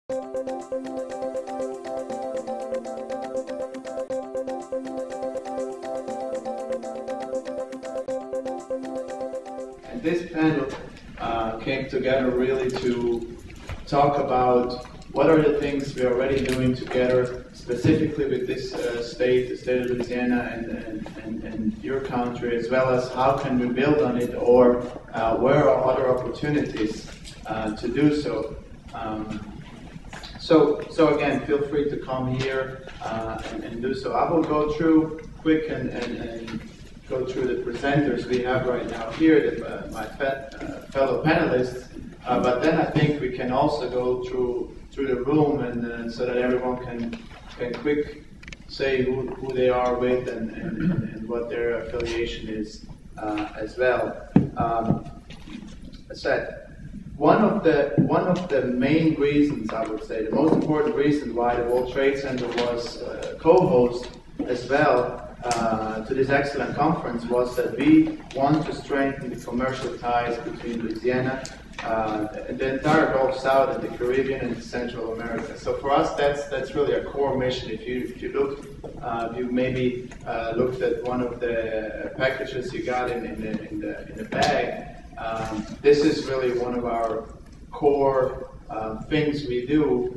And this panel came together really to talk about what are the things we are already doing together, specifically with this state, the state of Louisiana and your country, as well as how can we build on it, or where are other opportunities to do so. So again, feel free to come here and do so. I will go through quick and go through the presenters we have right now here, my fellow panelists, but then I think we can also go through the room and so that everyone can quick say who they are with and what their affiliation is as well. As said, one of the main reasons, I would say, the most important reason why the World Trade Center was co-host as well to this excellent conference was that we want to strengthen the commercial ties between Louisiana and the entire Gulf South and the Caribbean and Central America. So for us, that's really a core mission. If you look, you maybe looked at one of the packages you got in the bag. This is really one of our core things we do.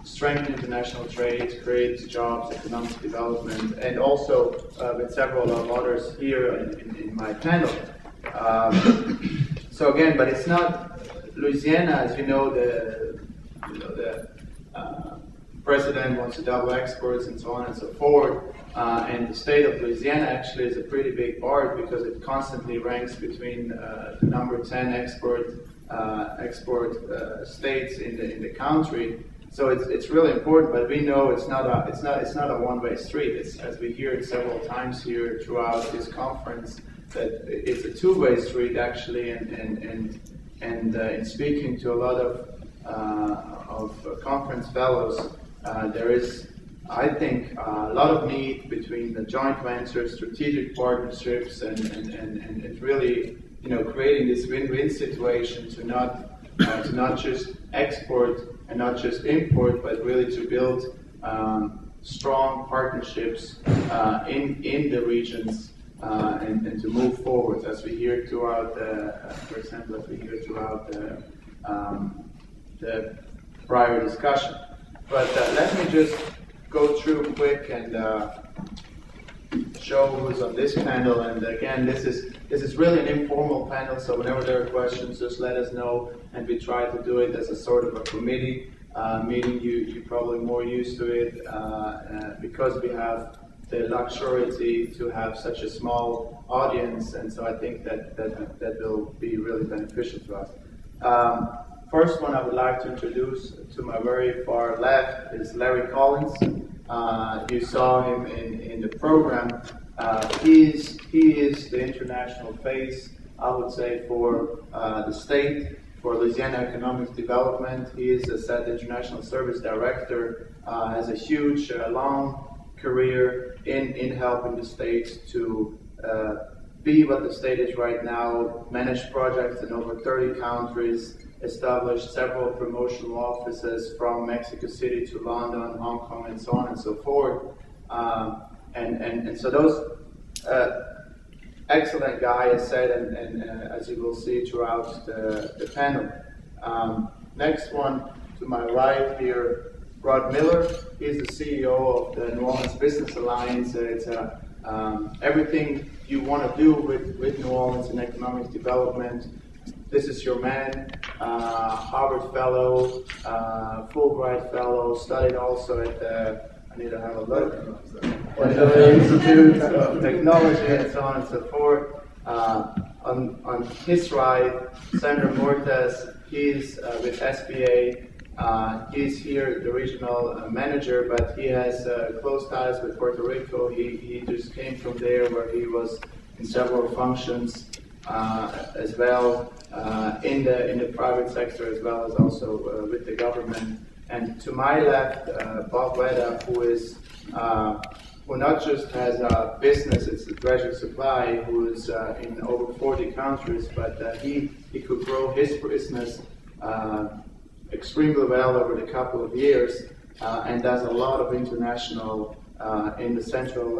Strengthen international trade, create jobs, economic development, and also with several of others here in my panel. So again, but it's not Louisiana, as you know, the president wants to double exports and so on and so forth. And the state of Louisiana actually is a pretty big part because it constantly ranks between the number 10 export states in the country. So it's really important, but we know it's not a one-way street. It's, as we hear it several times here throughout this conference, that it's a two-way street actually. And in speaking to a lot of conference fellows, there is, I think, a lot of need between the joint ventures, strategic partnerships, and really, creating this win-win situation to not just export and not just import, but really to build strong partnerships in the regions and to move forward, as we hear throughout for example, as we hear throughout the prior discussion. But let me just go through quick and show who's on this panel. And again, this is really an informal panel, so whenever there are questions, just let us know, and we try to do it as a sort of a committee meeting. You're probably more used to it because we have the luxury to have such a small audience, and so I think that will be really beneficial to us. First one I would like to introduce to my very far left is Larry Collins. You saw him in the program. He is the international face, I would say, for the state, for Louisiana economic development. He is a SET International Service Director, has a huge, long career in helping the state to be what the state is right now, manage projects in over 30 countries, established several promotional offices from Mexico City to London, Hong Kong, and so on and so forth. And so those excellent guy has said, and as you will see throughout the panel. Next one to my right here, Rod Miller. He's the CEO of the New Orleans Business Alliance. It's everything you want to do with New Orleans in economic development. This is your man, Harvard Fellow, Fulbright Fellow, studied also at the, I need to have a look, the Institute of Technology and so on and so forth. On his right, Sandra Mortes, he's with SBA. He's here, the regional manager, but he has close ties with Puerto Rico. He just came from there where he was in several functions as well. In the private sector as well as also with the government. And to my left, Bob Wetta, who not just has a business, it's a Dredge Supply, who is in over 40 countries, but he could grow his business extremely well over the couple of years and does a lot of international in the Central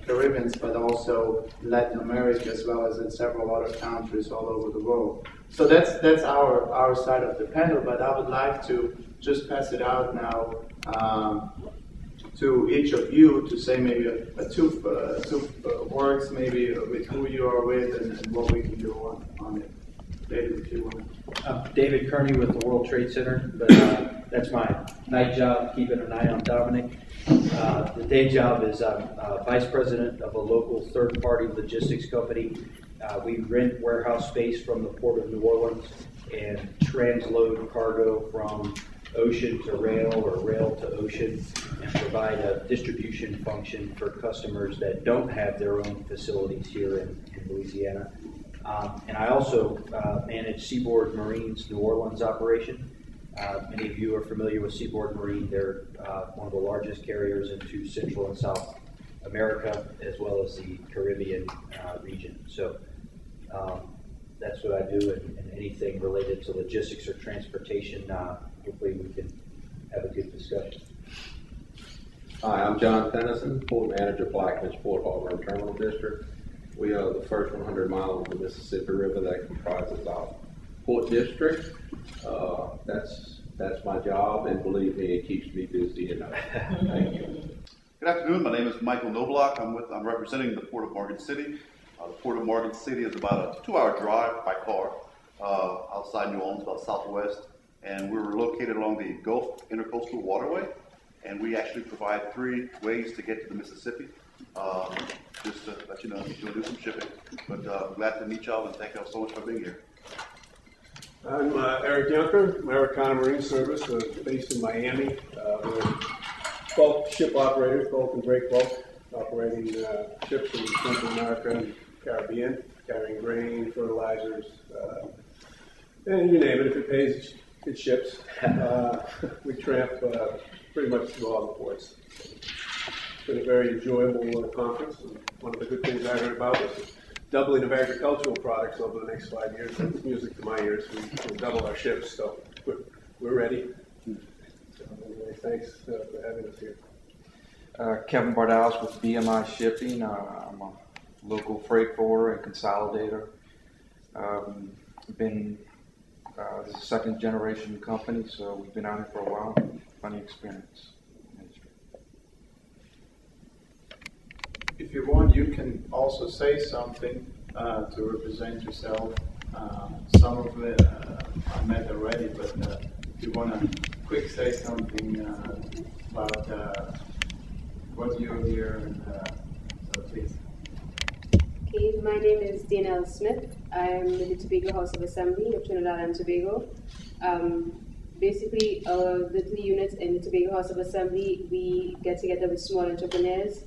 Caribbean, but also Latin America, as well as in several other countries all over the world. So that's our side of the panel, but I would like to just pass it out now to each of you to say maybe two words, maybe with who you are with and what we can do on it. David, if you want. David Kearney with the World Trade Center, but that's my night job, keeping an eye on Dominic. The day job is I'm vice president of a local third-party logistics company. We rent warehouse space from the Port of New Orleans and transload cargo from ocean to rail or rail to ocean and provide a distribution function for customers that don't have their own facilities here in Louisiana. And I also manage Seaboard Marine's New Orleans operation. Many of you are familiar with Seaboard Marine. They're one of the largest carriers into Central and South America, as well as the Caribbean region. So that's what I do, and anything related to logistics or transportation, hopefully we can have a good discussion. Hi, I'm John Pennison, Port Manager, Plaquemines Port Harbor and Terminal District. We are the first 100 miles of the Mississippi River that comprises our Port District. That's my job, and believe me, it keeps me busy enough. Thank you. Good afternoon. My name is Michael Knobloch. I'm representing the Port of Morgan City. The Port of Morgan City is about a 2-hour drive by car outside New Orleans, about southwest, and we're located along the Gulf Intercoastal Waterway, and we actually provide 3 ways to get to the Mississippi. Just to let you know, we'll do some shipping, but I'm glad to meet y'all, and thank y'all so much for being here. I'm Eric Junker, Americana Marine Service, based in Miami. We're bulk ship operators, bulk and break bulk, operating ships in Central America and Caribbean, carrying grain, fertilizers, and you name it. If it pays, it ships. We tramp pretty much through all the ports. It's been a very enjoyable conference, and one of the good things I heard about was doubling of agricultural products over the next 5 years. That's music to my ears. We'll double our ships, so we're ready. So anyway, thanks for having us here. Kevin Bardales with BMI Shipping. I'm a local freight forwarder and consolidator. This is a second generation company, so we've been out here for a while. Plenty of experience. If you want, you can also say something to represent yourself. Some of it I met already, but if you want to quick say something about what you're here, and so please. Okay, my name is Denelle Smith. I'm with the Tobago House of Assembly of Trinidad and Tobago. Basically, the 3 units in the Tobago House of Assembly, we get together with small entrepreneurs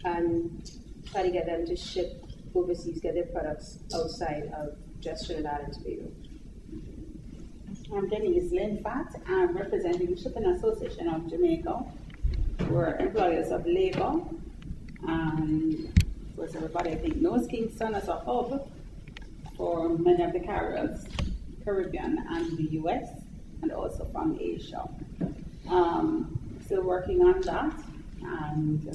and try to get them to ship overseas, get their products outside of just Trinidad and Tobago. I'm Denise Linfat. I'm representing the Shipping Association of Jamaica. We're employers of labor, and of course everybody I think knows Kingston as a hub for many of the carriers, Caribbean and the US, and also from Asia. Still working on that, and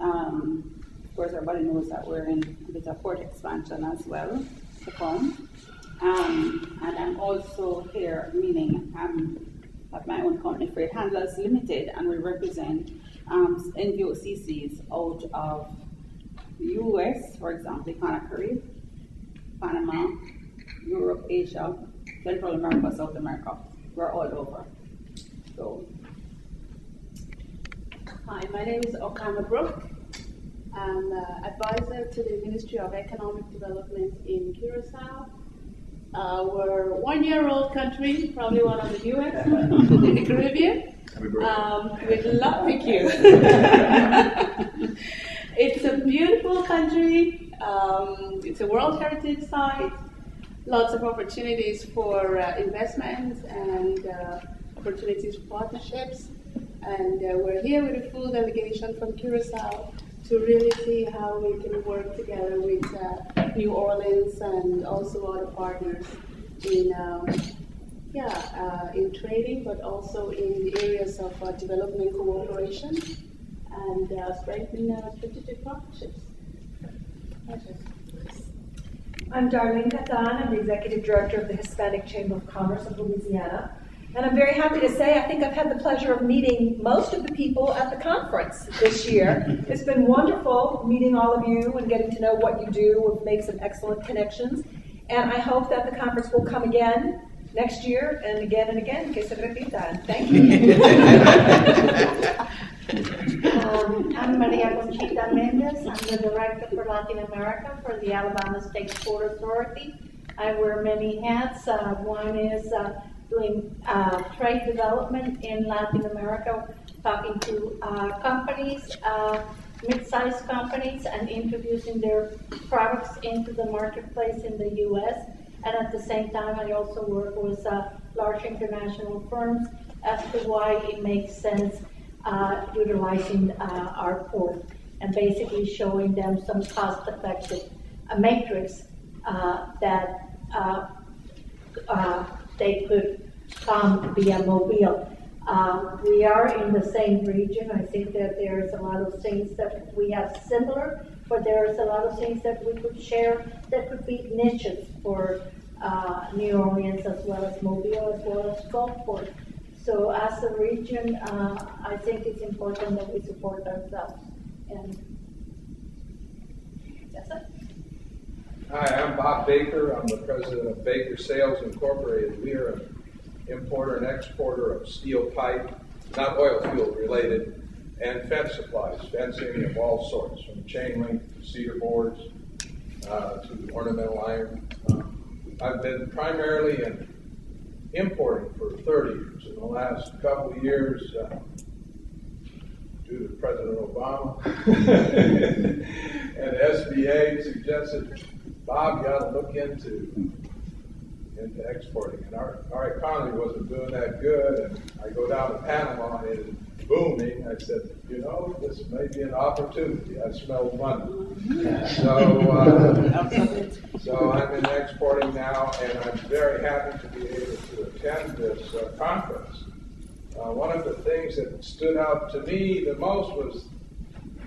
of course everybody knows that we're in a bit of port expansion as well to come. And I'm also here, meaning I'm at my own company, Freight Handlers Limited, and we represent NVOCCs out of the US, for example, Conakry, Panama, Europe, Asia, Central America, South America. We're all over. So. Hi, my name is Okama Brook. I'm advisor to the Ministry of Economic Development in Curacao. We're a 1-year-old country, probably one of the newest in the Caribbean. Thank you. It's a beautiful country. It's a World Heritage Site. Lots of opportunities for investments and opportunities for partnerships. And we're here with a full delegation from Curacao to really see how we can work together with New Orleans and also other partners in in trading, but also in the areas of development cooperation and strengthening strategic partnerships. I'm Darlene Catan. I'm the Executive Director of the Hispanic Chamber of Commerce of Louisiana. And I'm very happy to say I think I've had the pleasure of meeting most of the people at the conference this year. It's been wonderful meeting all of you and getting to know what you do. We've made some excellent connections. And I hope that the conference will come again next year and again and again. Que se repita. And thank you. I'm Maria Conchita Mendez. I'm the Director for Latin America for the Alabama State Port Authority. I wear many hats. One is doing trade development in Latin America, talking to companies, mid-sized companies, and introducing their products into the marketplace in the U.S. And at the same time, I also work with large international firms as to why it makes sense utilizing our port and basically showing them some cost-effective matrix that they could come via Mobile. We are in the same region. I think that there's a lot of things that we have similar, but there's a lot of things that we could share that could be niches for New Orleans as well as Mobile as well as Gulfport. So as a region, I think it's important that we support ourselves. And that's it. Hi, I'm Bob Baker. I'm the president of Baker Sales Incorporated. We are an importer and exporter of steel pipe, not oil field related, and fence supplies, fencing of all sorts, from chain link to cedar boards to ornamental iron. I've been primarily in importing for 30 years. In the last couple of years, due to President Obama and SBA suggested, Bob, you ought to look into exporting. And our economy wasn't doing that good, and I go down to Panama and it is booming. I said, you know, this may be an opportunity. I smell money. So I'm in exporting now, and I'm very happy to be able to attend this conference. One of the things that stood out to me the most was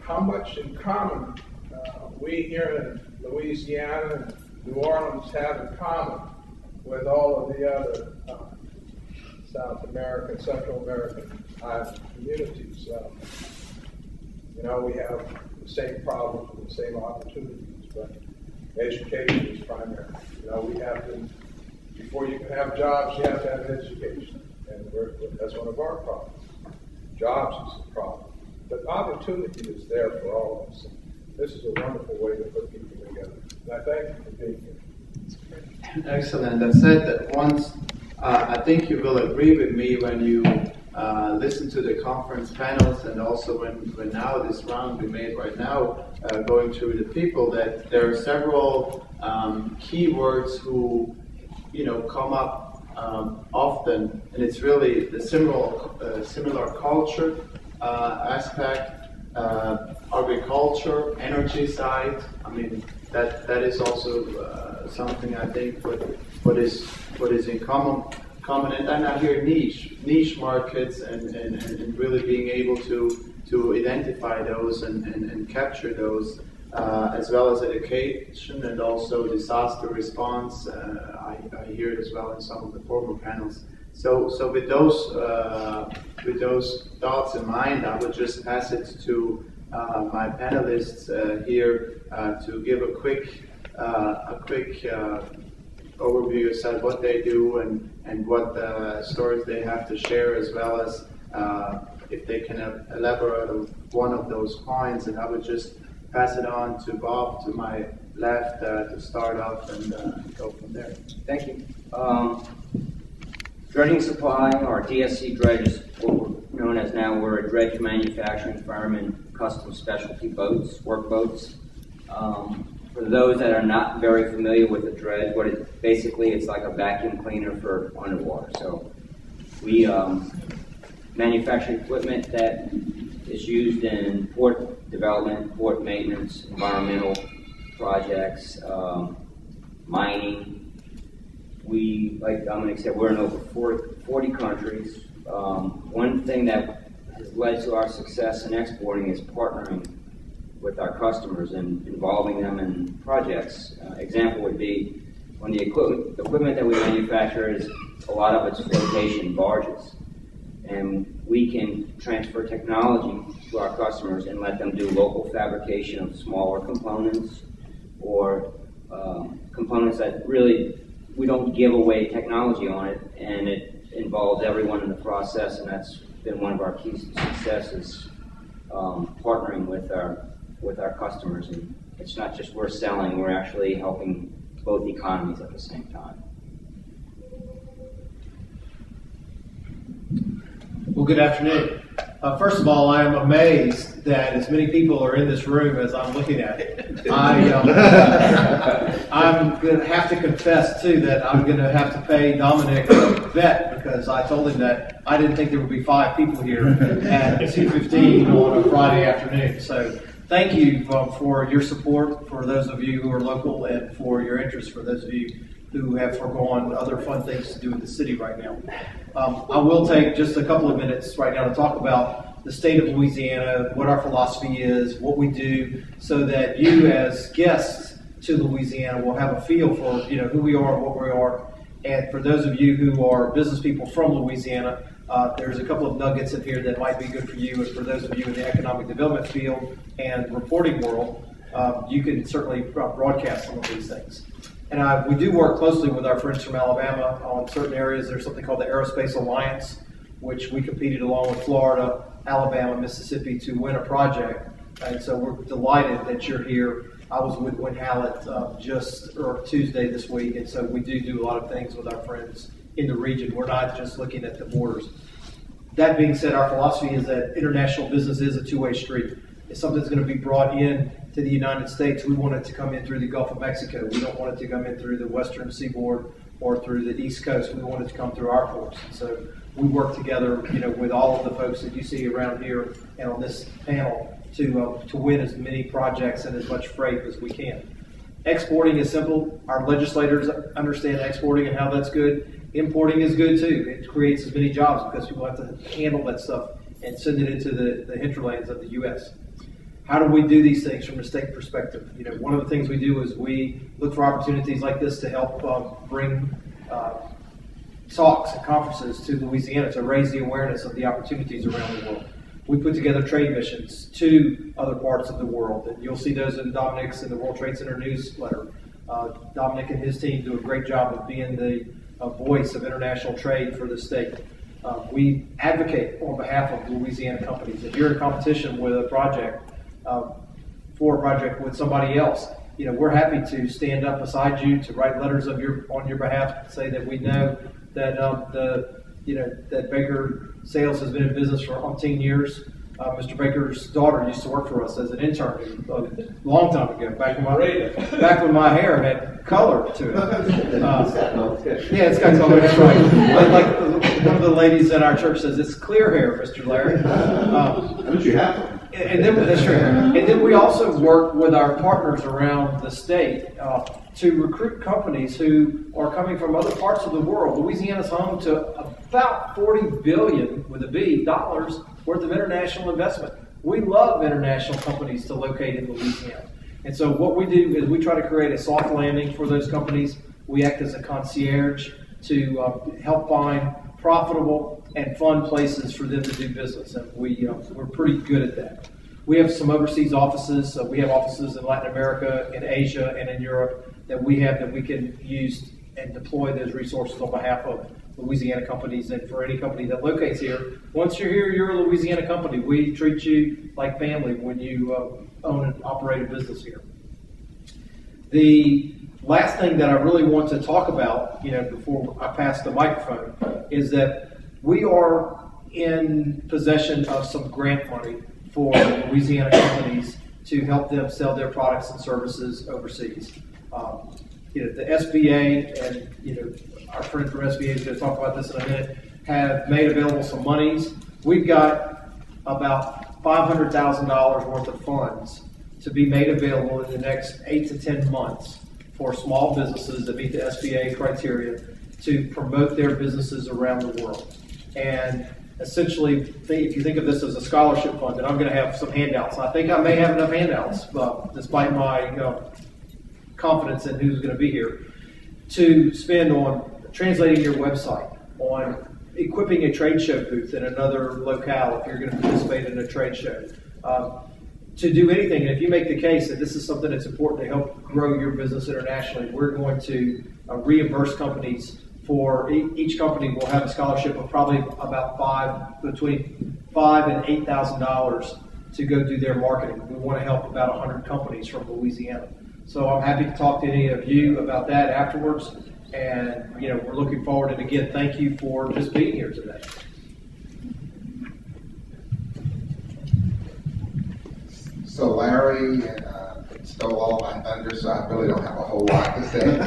how much in common we here in Louisiana and New Orleans have in common with all of the other South American, Central American island communities. You know, we have the same problems and the same opportunities, but education is primary. You know, we have to, before you can have jobs, you have to have education. And that's one of our problems. Jobs is the problem. But opportunity is there for all of us. And this is a wonderful way to put people together. And I thank you for being here. Excellent. I said that once, I think you will agree with me when you listen to the conference panels, and also when now this round we made right now, going through the people, that there are several keywords who, you know, come up often, and it's really the similar culture aspect, agriculture, energy side. I mean, that is also something I think what is in common, and then I hear niche markets and really being able to identify those and capture those, as well as education and also disaster response. I hear it as well in some of the former panels. So with those thoughts in mind, I would just pass it to my panelists here to give a quick overview of what they do and what stories they have to share, as well as if they can elaborate on one of those points. And I would just pass it on to Bob to my left to start off and go from there. Thank you. Dredging supply, or DSC Dredge, is what we're known as now. We're a dredge manufacturing firm in custom specialty boats, work boats. For those that are not very familiar with the dredge, basically it's like a vacuum cleaner for underwater. So we manufacture equipment that is used in port development, port maintenance, environmental projects, mining, We, like Dominic said, we're in over 40 countries. One thing that has led to our success in exporting is partnering with our customers and involving them in projects. Example would be when the equipment that we manufacture is a lot of it's flotation barges, and we can transfer technology to our customers and let them do local fabrication of smaller components or components that really we don't give away technology on it, and it involves everyone in the process, and that's been one of our keys to success is partnering with our customers. And it's not just we're selling, we're actually helping both economies at the same time. Well, good afternoon. First of all, I am amazed that as many people are in this room as I'm looking at it. I'm going to have to confess, too, that I'm going to have to pay Dominic a bet because I told him that I didn't think there would be 5 people here at 2:15 on a Friday afternoon. So thank you for your support, for those of you who are local, and for your interest for those of you who have foregone other fun things to do in the city right now. I will take just a couple of minutes right now to talk about the state of Louisiana, what our philosophy is, what we do, so that you as guests to Louisiana will have a feel for who we are and what we are. And for those of you who are business people from Louisiana, there's a couple of nuggets in here that might be good for you. And for those of you in the economic development field and reporting world, you can certainly broadcast some of these things. And we do work closely with our friends from Alabama on certain areas. There's something called the Aerospace Alliance, which we competed along with Florida, Alabama, Mississippi to win a project. And so we're delighted that you're here. I was with Win Hallett Tuesday this week, and so we do a lot of things with our friends in the region. We're not just looking at the borders. That being said, our philosophy is that international business is a two-way street. If something's going to be brought in to the United States, we want it to come in through the Gulf of Mexico. We don't want it to come in through the western seaboard or through the East Coast. We want it to come through our ports. And so we work together, with all of the folks that you see around here and on this panel to win as many projects and as much freight as we can. Exporting is simple. Our legislators understand exporting and how that's good. Importing is good too. It creates as many jobs because people have to handle that stuff and send it into the hinterlands of the U.S. How do we do these things from a state perspective? One of the things we do is we look for opportunities like this to help bring talks and conferences to Louisiana to raise the awareness of the opportunities around the world. We put together trade missions to other parts of the world, and you'll see those in Dominic's and the World Trade Center newsletter. Dominic and his team do a great job of being the voice of international trade for the state. We advocate on behalf of Louisiana companies. If you're in competition with a project, with somebody else, we're happy to stand up beside you to write letters on your behalf to say that we know that that Baker Sales has been in business for umpteen years. Mr. Baker's daughter used to work for us as an intern a long time ago, back when my hair had color to it. Yeah, it's got color. That's right. Like one of the ladies in our church says, it's clear hair, Mr. Larry. But you have them. And then that's true. And then we also work with our partners around the state to recruit companies who are coming from other parts of the world. Louisiana's home to about $40 billion with a B dollars worth of international investment. We love international companies to locate in Louisiana. And so what we do is we try to create a soft landing for those companies. We act as a concierge to help find profitable and fun places for them to do business. And we're pretty good at that. We have some overseas offices. So we have offices in Latin America, in Asia, and in Europe that we can use and deploy those resources on behalf of Louisiana companies. And for any company that locates here, once you're here, you're a Louisiana company. We treat you like family when you own and operate a business here. The last thing that I really want to talk about, before I pass the microphone, is that we are in possession of some grant money for Louisiana companies to help them sell their products and services overseas. The SBA and our friend from SBA is going to talk about this in a minute, have made available some monies. We've got about $500,000 worth of funds to be made available in the next 8 to 10 months for small businesses that meet the SBA criteria to promote their businesses around the world. And essentially, if you think of this as a scholarship fund, and I'm going to have some handouts. I think I may have enough handouts, despite my confidence in who's going to be here, to spend on translating your website, on equipping a trade show booth in another locale if you're going to participate in a trade show, to do anything. And if you make the case that this is something that's important to help grow your business internationally, we're going to reimburse companies for each company will have a scholarship of probably about between $5,000 and $8,000 to go do their marketing. We want to help about 100 companies from Louisiana. So I'm happy to talk to any of you about that afterwards. And we're looking forward. And again, thank you for just being here today. So Larry stole all my thunder, so I really don't have a whole lot to say.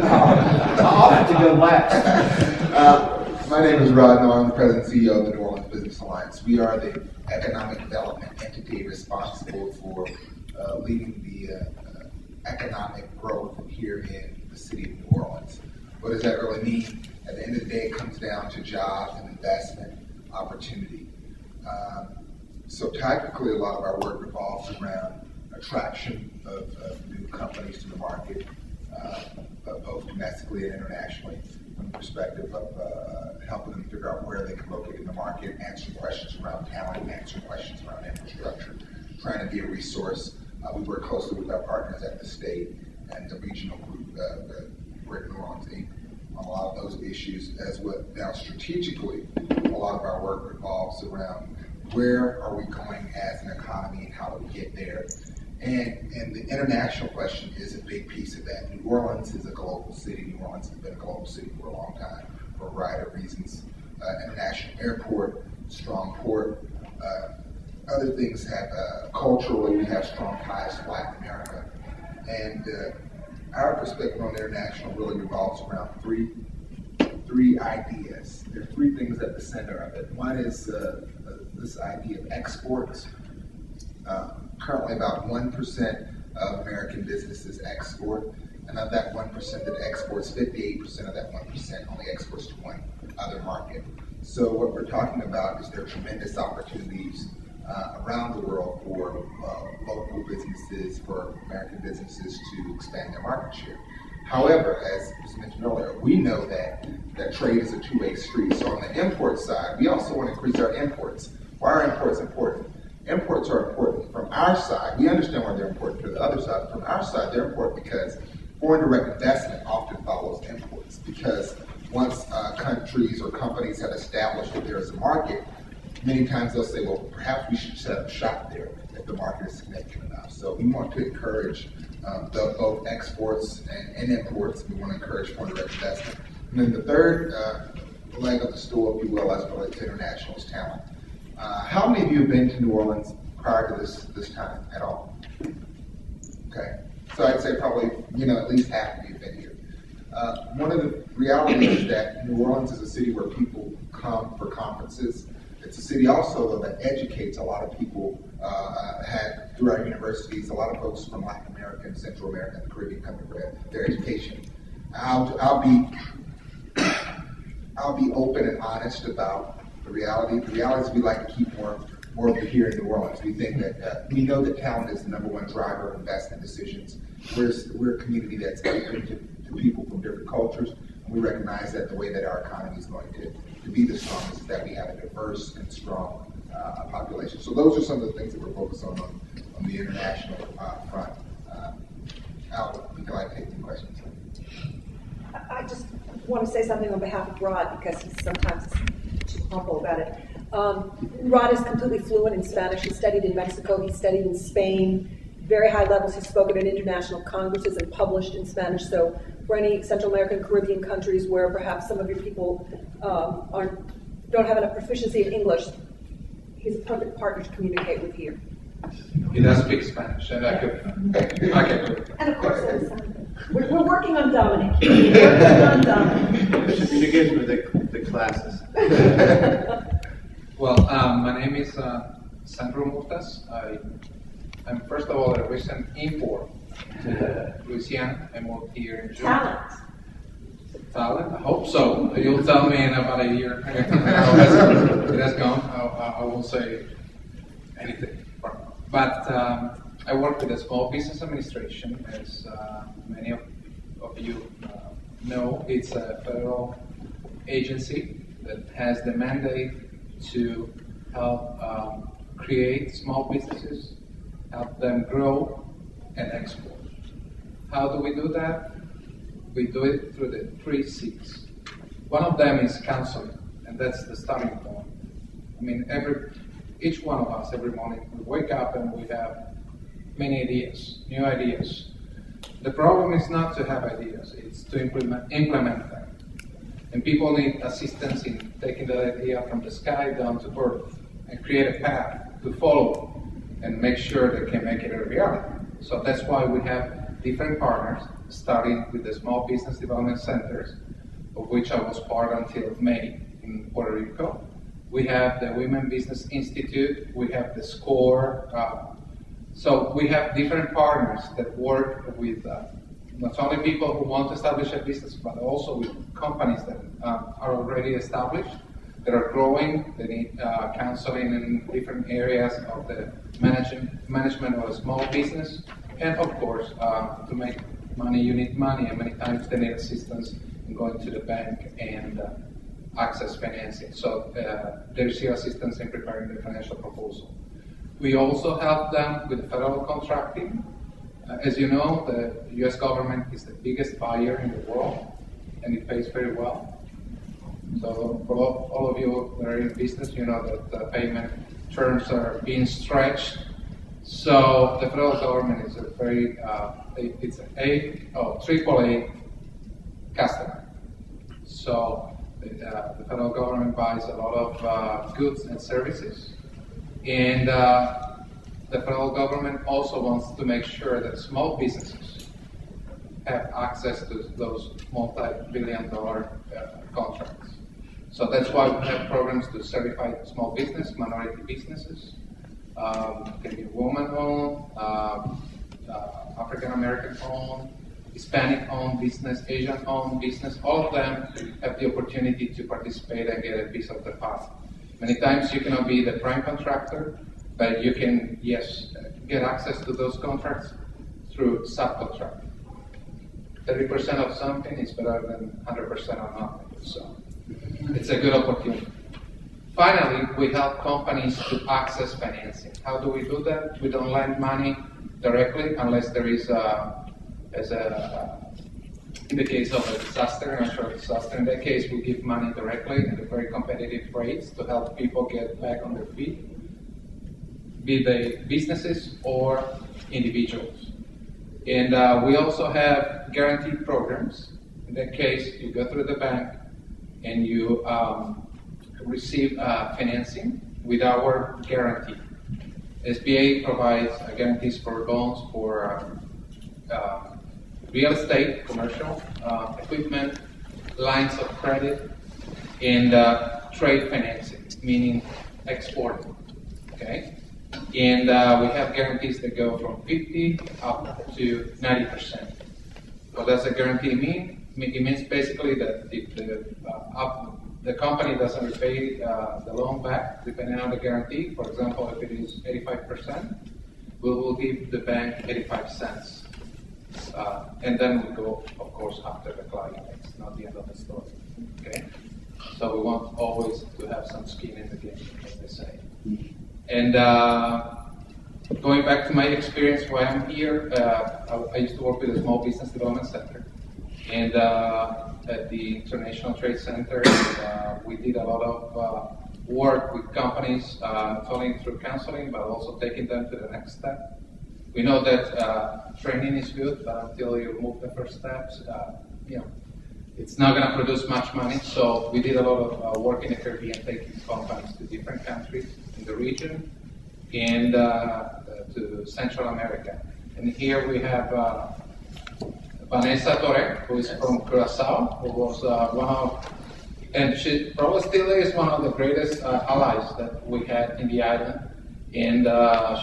I'll have to go last. My name is Rod Noah. I'm the President and CEO of the New Orleans Business Alliance. We are the economic development entity responsible for leading the economic growth here in the city of New Orleans. What does that really mean? At the end of the day, it comes down to jobs and investment opportunity. So tactically, a lot of our work revolves around attraction of new companies to the market, both domestically and internationally, from the perspective of helping them figure out where they can locate in the market, answering questions around talent, answering questions around infrastructure, trying to be a resource. We work closely with our partners at the state and the regional group, Greater New Orleans Inc., on a lot of those issues as well. Now, strategically, a lot of our work revolves around where are we going as an economy and how do we get there? And the international question is a big piece of that. New Orleans is a global city. New Orleans has been a global city for a long time for a variety of reasons. International airport, strong port. Other things have, culturally, we have strong ties to Latin America. And our perspective on international really revolves around three ideas. There are three things at the center of it. One is this idea of exports. Currently about 1% of American businesses export, and of that 1% that exports, 58% of that 1% only exports to one other market. So what we're talking about is there are tremendous opportunities around the world for local businesses, for American businesses to expand their market share. However, as was mentioned earlier, we know that trade is a two-way street. So on the import side, we also want to increase our imports. Why are imports important? Imports are important from our side. We understand why they're important to the other side. From our side, they're important because foreign direct investment often follows imports. Because once countries or companies have established that there is a market, many times they'll say, well, perhaps we should set up shop there if the market is significant enough. So we want to encourage both exports and imports. We want to encourage foreign direct investment. And then the third leg of the stool, if you will, as it relates to international is talent. How many of you have been to New Orleans prior to this time at all? Okay, so I'd say probably, at least half of you have been here. One of the realities is that New Orleans is a city where people come for conferences. It's a city also, though, that educates a lot of people through our universities. A lot of folks from Latin America and Central America and the Caribbean come for their education. I'll be open and honest about the reality. The reality is we like to keep more of it here in New Orleans. We think that we know that talent is the number one driver of investment decisions. We're a community that's open to people from different cultures, and we recognize that the way that our economy is going to be the strongest is that we have a diverse and strong population. So those are some of the things that we're focused on the international front. Al, would you like to take any questions? I just want to say something on behalf of Rod because he's sometimes too humble about it. Rod is completely fluent in Spanish. He studied in Mexico. He studied in Spain. Very high levels. He's spoken at international congresses and published in Spanish. So for any Central American, Caribbean countries where perhaps some of your people don't have enough proficiency in English, he's a perfect partner to communicate with here. He does speak Spanish, and I can. And of course, we're working on Dominic. We're working on Dominic. Communication with the classes. Well, my name is Sandro Murtas. I'm first of all a recent import to Louisiana. I moved here in June. talent. I hope so. You'll tell me in about a year how it has gone. I won't say anything. But I work with the Small Business Administration, as many of you know. It's a federal agency that has the mandate to help create small businesses, help them grow and export. How do we do that? We do it through the 3 C's. One of them is counseling, and that's the starting point. I mean, each one of us, every morning, we wake up and we have many ideas, new ideas. The problem is not to have ideas, it's to implement them. And people need assistance in taking that idea from the sky down to earth and create a path to follow and make sure they can make it a reality. So that's why we have different partners, starting with the Small Business Development Centers, of which I was part until May in Puerto Rico. We have the Women Business Institute, we have the SCORE. So we have different partners that work with not only people who want to establish a business, but also with companies that are already established, that are growing, that need counseling in different areas of the management of a small business. And of course, to make money, you need money, and many times they need assistance in going to the bank and access financing. So they receive assistance in preparing the financial proposal. We also help them with federal contracting. As you know, the U.S. government is the biggest buyer in the world, and it pays very well. So for all of you that are in business, you know that the payment terms are being stretched. So the federal government is a very, it's an AAA customer. So the federal government buys a lot of goods and services. And the federal government also wants to make sure that small businesses have access to those multi-billion-dollar contracts. So that's why we have programs to certify small business, minority businesses. Can be woman-owned, African-American-owned, Hispanic-owned business, Asian-owned business. All of them have the opportunity to participate and get a piece of the pie. Many times you cannot be the prime contractor, but you can, yes, get access to those contracts through subcontracting. 30% of something is better than 100% of nothing. So it's a good opportunity. Finally, we help companies to access financing. How do we do that? We don't lend money directly unless there is in the case of a disaster, a natural disaster. In that case, we give money directly at very competitive rates to help people get back on their feet, be they businesses or individuals. And we also have guaranteed programs. In that case, you go through the bank and you receive financing with our guarantee. SBA provides guarantees for loans for real estate, commercial, equipment, lines of credit, and trade financing, meaning exporting. Okay? And we have guarantees that go from 50 up to 90%. What does a guarantee mean? It means basically that if the company doesn't repay the loan back, depending on the guarantee, for example, if it is 85%, we will give the bank 85 cents. And then we go, of course, after the client. It's not the end of the story. Okay? So we want always to have some skin in the game, as they say. And going back to my experience why I'm here, I used to work with a Small Business Development Center. And at the International Trade Center, we did a lot of work with companies, not only through counseling, but also taking them to the next step. We know that training is good, but until you move the first steps, it's not going to produce much money. So we did a lot of work in the Caribbean, taking companies to different countries in the region and to Central America. And here we have Vanessa Torre, who is from Curacao, who was one of, and she probably still is one of the greatest allies that we had in the island. And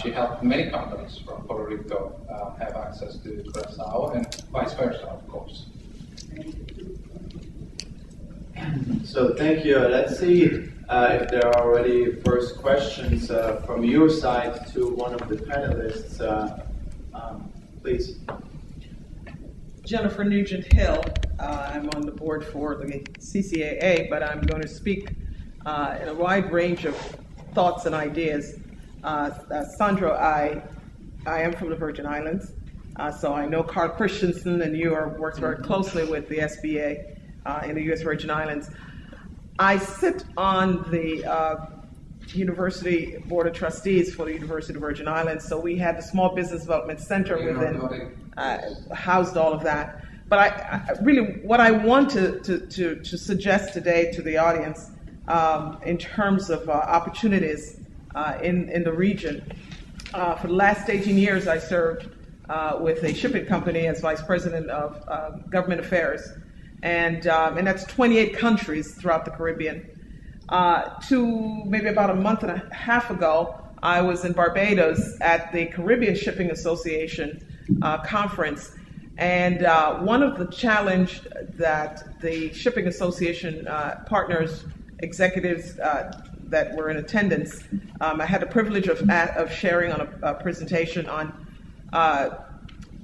she helped many companies from Puerto Rico have access to Curacao and vice versa, of course. So thank you. Let's see if there are already first questions from your side to one of the panelists. Please. Jennifer Nugent-Hill. I'm on the board for the CCAA, but I'm going to speak in a wide range of thoughts and ideas. Sandro, I am from the Virgin Islands, so I know Carl Christensen, and you works very closely with the SBA in the U.S. Virgin Islands. I sit on the University Board of Trustees for the University of the Virgin Islands, so we had the Small Business Development Center within, housed all of that. But I really, what I want to suggest today to the audience in terms of opportunities in the region, for the last 18 years I served with a shipping company as Vice President of Government Affairs, and that's 28 countries throughout the Caribbean. To maybe about a month and a half ago, I was in Barbados at the Caribbean Shipping Association conference, and one of the challenge that the Shipping Association partners, executives that were in attendance, I had the privilege of sharing on a presentation on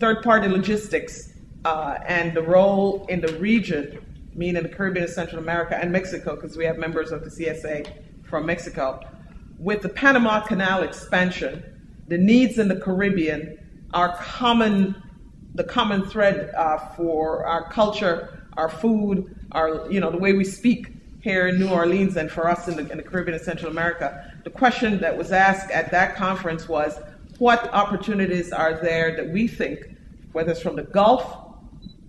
third-party logistics and the role in the region, meaning the Caribbean and Central America and Mexico, because we have members of the CSA from Mexico. With the Panama Canal expansion, the needs in the Caribbean are the common thread for our culture, our food, the way we speak here in New Orleans and for us in the Caribbean and Central America. The question that was asked at that conference was, what opportunities are there that we think, whether it's from the Gulf,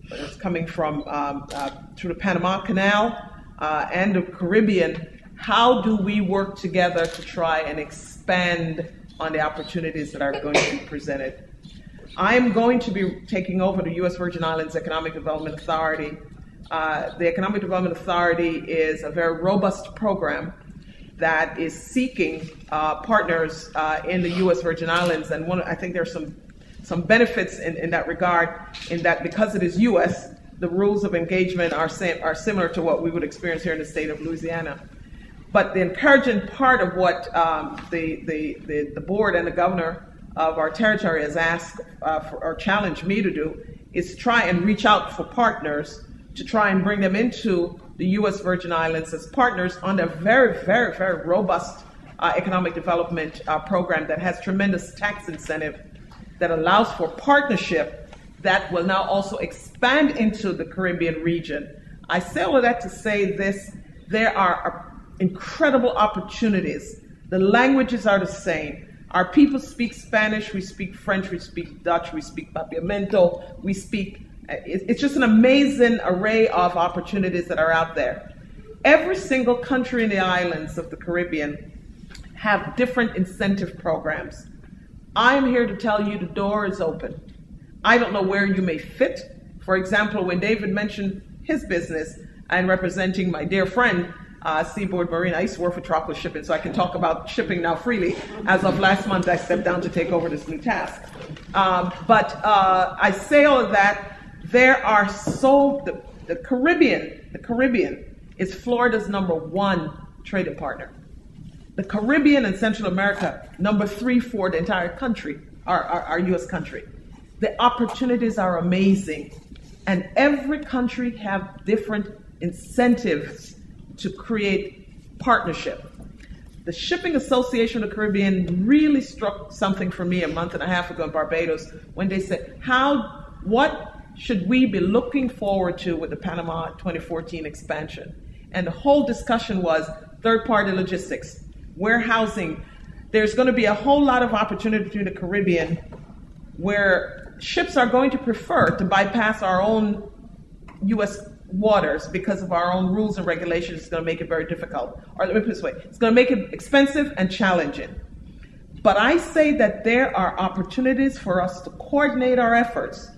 whether it's coming from through the Panama Canal and the Caribbean, how do we work together to try and expand on the opportunities that are going to be presented? I am going to be taking over the U.S. Virgin Islands Economic Development Authority. The Economic Development Authority is a very robust program that is seeking partners in the U.S. Virgin Islands, and I think there's some benefits in that regard, in that because it is U.S., the rules of engagement are similar to what we would experience here in the state of Louisiana. But the encouraging part of what the board and the governor of our territory has asked or challenged me to do is try and reach out for partners to try and bring them into the U.S. Virgin Islands as partners on a very, very, very robust economic development program that has tremendous tax incentive that allows for partnership that will now also expand into the Caribbean region. I say all of that to say this: there are incredible opportunities. The languages are the same. Our people speak Spanish, we speak French, we speak Dutch, we speak Papiamento, we speak, it's just an amazing array of opportunities that are out there. Every single country in the islands of the Caribbean have different incentive programs. I'm here to tell you the door is open. I don't know where you may fit. For example, when David mentioned his business and representing my dear friend, Seaboard Marine, I used to work for Tropical Shipping, so I can talk about shipping now freely. As of last month, I stepped down to take over this new task. But I say all of that. There are the Caribbean is Florida's #1 trading partner. The Caribbean and Central America, #3 for the entire country, our U.S. country. The opportunities are amazing, and every country have different incentives to create partnership. The Shipping Association of the Caribbean really struck something for me a month and a half ago in Barbados when they said, what should we be looking forward to with the Panama 2014 expansion? And the whole discussion was third-party logistics, warehousing. There's going to be a whole lot of opportunity in the Caribbean where ships are going to prefer to bypass our own U.S. waters because of our own rules and regulations. It's going to make it very difficult. Or let me put it this way, it's going to make it expensive and challenging. But I say that there are opportunities for us to coordinate our efforts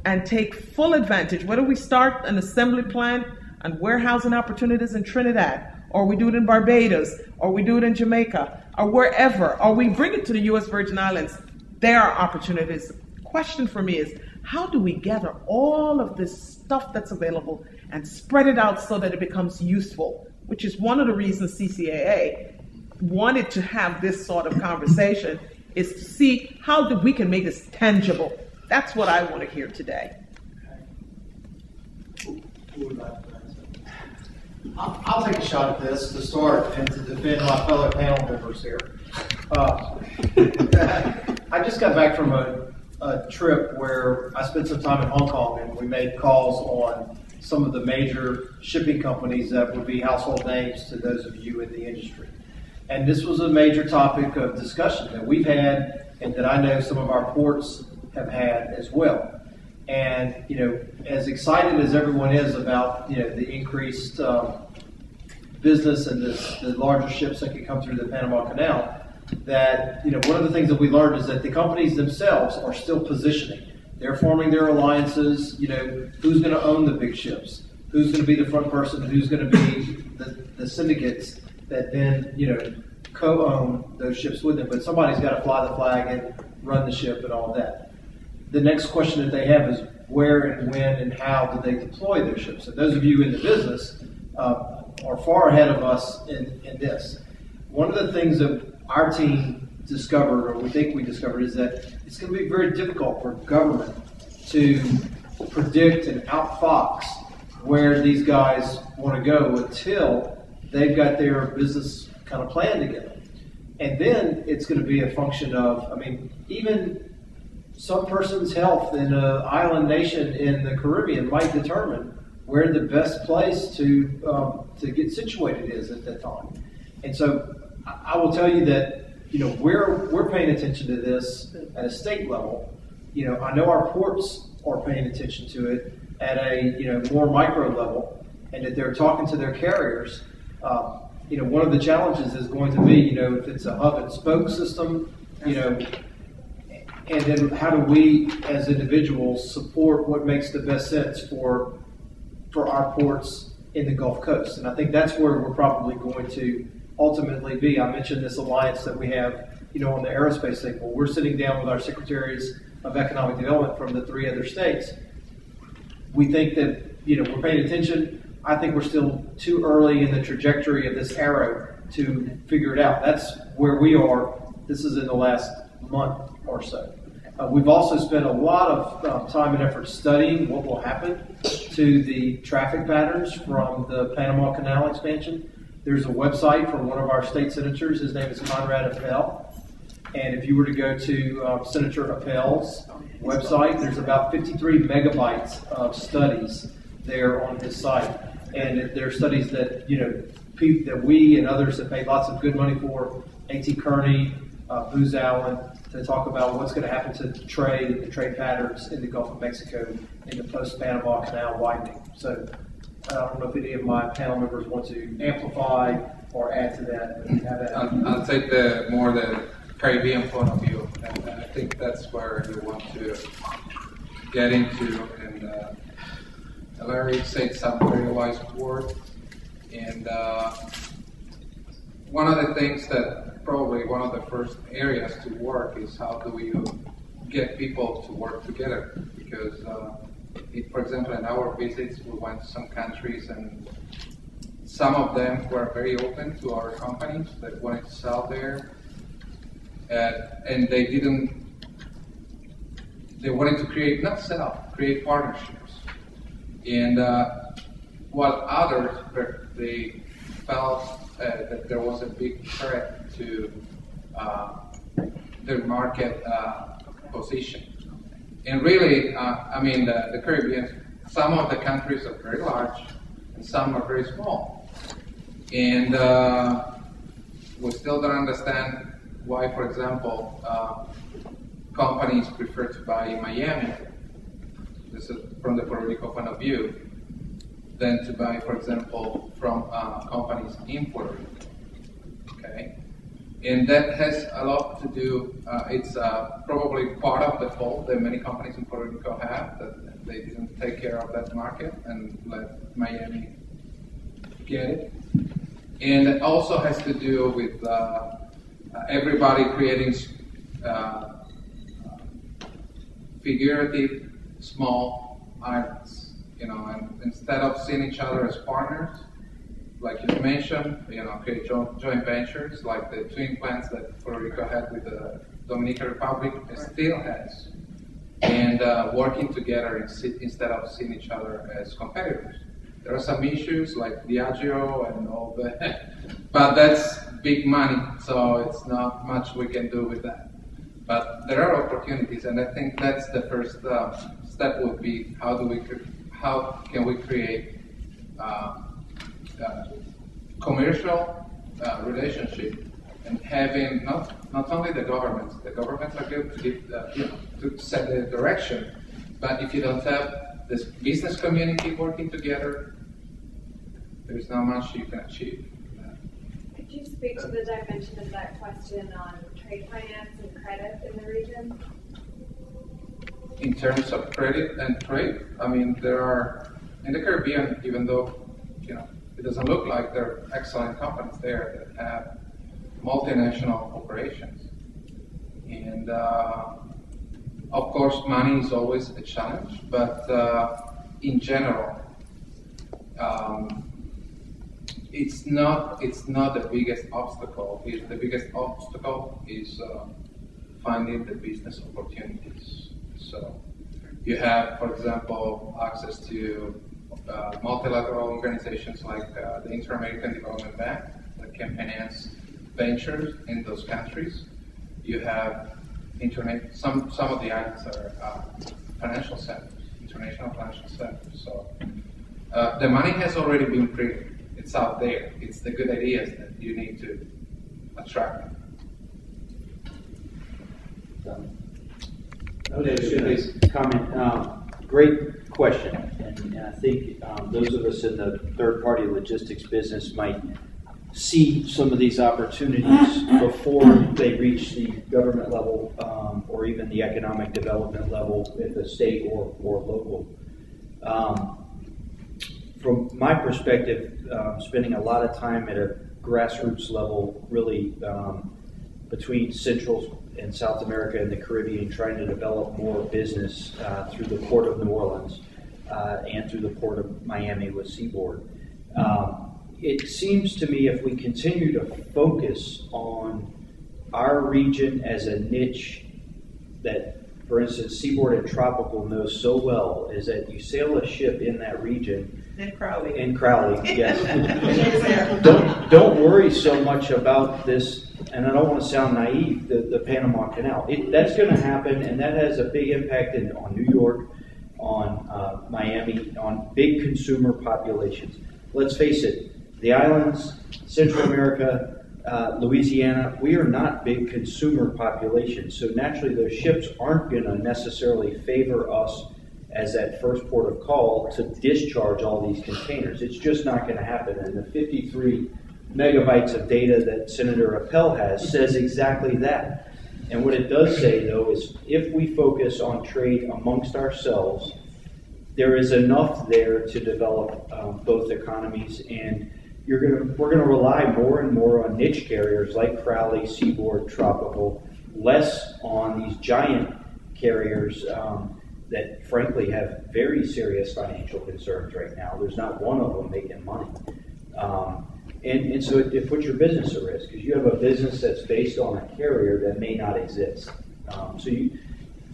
and take full advantage, whether we start an assembly plant and warehousing opportunities in Trinidad, or we do it in Barbados, or we do it in Jamaica, or wherever, or we bring it to the U.S. Virgin Islands. There are opportunities. question for me is, how do we gather all of this stuff that's available and spread it out so that it becomes useful, which is one of the reasons CCAA wanted to have this sort of conversation, is to see how we can make this tangible. That's what I want to hear today. I'll take a shot at this to start and to defend my fellow panel members here. I just got back from a trip where I spent some time in Hong Kong, and we made calls on some of the major shipping companies that would be household names to those of you in the industry. And this was a major topic of discussion that we've had and that I know some of our ports have had as well. And, you know, as excited as everyone is about, you know, the increased business and the larger ships that can come through the Panama Canal, that, you know, one of the things that we learned is that the companies themselves are still positioning. They're forming their alliances, you know, who's going to own the big ships, who's going to be the front person, who's going to be the syndicates that then, you know, co-own those ships with them. But somebody's got to fly the flag and run the ship and all of that. The next question that they have is where and when and how do they deploy their ships? So those of you in the business are far ahead of us in this. One of the things that our team discovered, or we think we discovered, is that it's going to be very difficult for government to predict and outfox where these guys want to go until they've got their business kind of plan together. And then it's going to be a function of, I mean, even some person's health in an island nation in the Caribbean might determine where the best place to get situated is at that time. And so I will tell you that, you know, we're paying attention to this at a state level. You know, I know our ports are paying attention to it at a, you know, more micro level, and that they're talking to their carriers. You know, one of the challenges is going to be, you know, if it's a hub and spoke system, you know, and then how do we as individuals support what makes the best sense for our ports in the Gulf Coast? And I think that's where we're probably going to ultimately be. I mentioned this alliance that we have, you know, on the aerospace thing. Well, we're sitting down with our secretaries of economic development from the 3 other states. We think that, you know, we're paying attention. I think we're still too early in the trajectory of this arrow to figure it out. That's where we are. This is in the last month or so. We've also spent a lot of time and effort studying what will happen to the traffic patterns from the Panama Canal expansion. There's a website from one of our state senators. His name is Conrad Appel. And if you were to go to Senator Appel's website, there's about 53 megabytes of studies there on his site. And there are studies that, you know, that we and others have paid lots of good money for, A.T. Kearney, Booz Allen, to talk about what's going to happen to the trade patterns in the Gulf of Mexico in the post-Panama Canal widening. So I don't know if any of my panel members want to amplify or add to that. I'll take the Caribbean point of view, and I think that's where you want to get into. And Larry said some very wise words, and one of the things that probably one of the first areas to work is how do we get people to work together, because for example, in our visits we went to some countries and some of them were very open to our companies that wanted to sell there, and they wanted to create partnerships. And while others, they felt that there was a big threat to their market position. And really, I mean, the Caribbean, some of the countries are very large and some are very small. And we still don't understand why, for example, companies prefer to buy in Miami, this is from the Puerto Rico point of view, than to buy, for example, from companies in Puerto Rico. Okay? And that has a lot to do, it's probably part of the fault that many companies in Puerto Rico have, that they didn't take care of that market and let Miami get it. And it also has to do with figurative small islands, and instead of seeing each other as partners, like you mentioned, create joint ventures like the twin plants that Puerto Rico had with the Dominican Republic still has, and working together instead of seeing each other as competitors. There are some issues like Diageo and all that, but that's big money, so it's not much we can do with that. But there are opportunities, and I think that's the first step would be how can we create commercial relationship and having not only the governments are good to give, to set the direction, but if you don't have this business community working together, there's not much you can achieve. Could you speak to the dimension of that question on trade finance and credit in the region? In terms of credit and trade, I mean, there are, in the Caribbean, even though, it doesn't look like, there are excellent companies there that have multinational operations. And of course, money is always a challenge, but in general, it's not the biggest obstacle. The biggest obstacle is finding the business opportunities. So you have, for example, access to multilateral organizations like the Inter-American Development Bank that can finance ventures in those countries. You have some of the islands are financial centers, international financial centers. So the money has already been created. It's out there. It's the good ideas that you need to attract. Comment. Great question, and I think those of us in the third-party logistics business might see some of these opportunities before they reach the government level or even the economic development level at the state or local. From my perspective, spending a lot of time at a grassroots level, really between Central and South America and the Caribbean, trying to develop more business through the Port of New Orleans and through the Port of Miami with Seaboard. It seems to me if we continue to focus on our region as a niche that, for instance, Seaboard and Tropical knows so well, is that you sail a ship in that region. In Crowley. Yes. Don't worry so much about this, and I don't want to sound naive, the Panama Canal. That's going to happen, and that has a big impact on New York, on Miami, on big consumer populations. Let's face it, the islands, Central America, Louisiana, we are not big consumer populations, so naturally those ships aren't going to necessarily favor us as that first port of call to discharge all these containers. It's just not going to happen. And the 53 megabytes of data that Senator Appel has says exactly that. And what it does say, though, is if we focus on trade amongst ourselves, there is enough there to develop both economies, and we're going to rely more and more on niche carriers like Crowley, Seaboard, Tropical, less on these giant carriers that frankly have very serious financial concerns right now. There's not one of them making money. And so it puts your business at risk because you have a business that's based on a carrier that may not exist. So you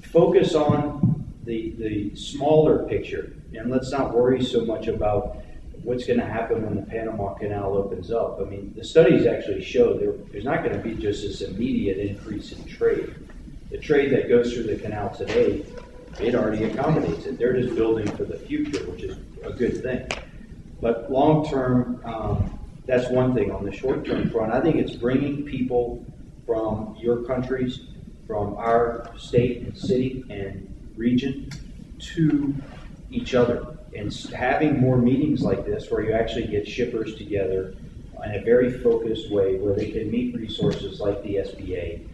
focus on the smaller picture, and let's not worry so much about what's going to happen when the Panama Canal opens up. I mean, the studies actually show there's not going to be just this immediate increase in trade. The trade that goes through the canal today, it already accommodates it. They're just building for the future, which is a good thing. But long term, that's one thing. On the short term front, I think it's bringing people from your countries, from our state and city and region to each other, and having more meetings like this where you actually get shippers together in a very focused way where they can meet resources like the SBA,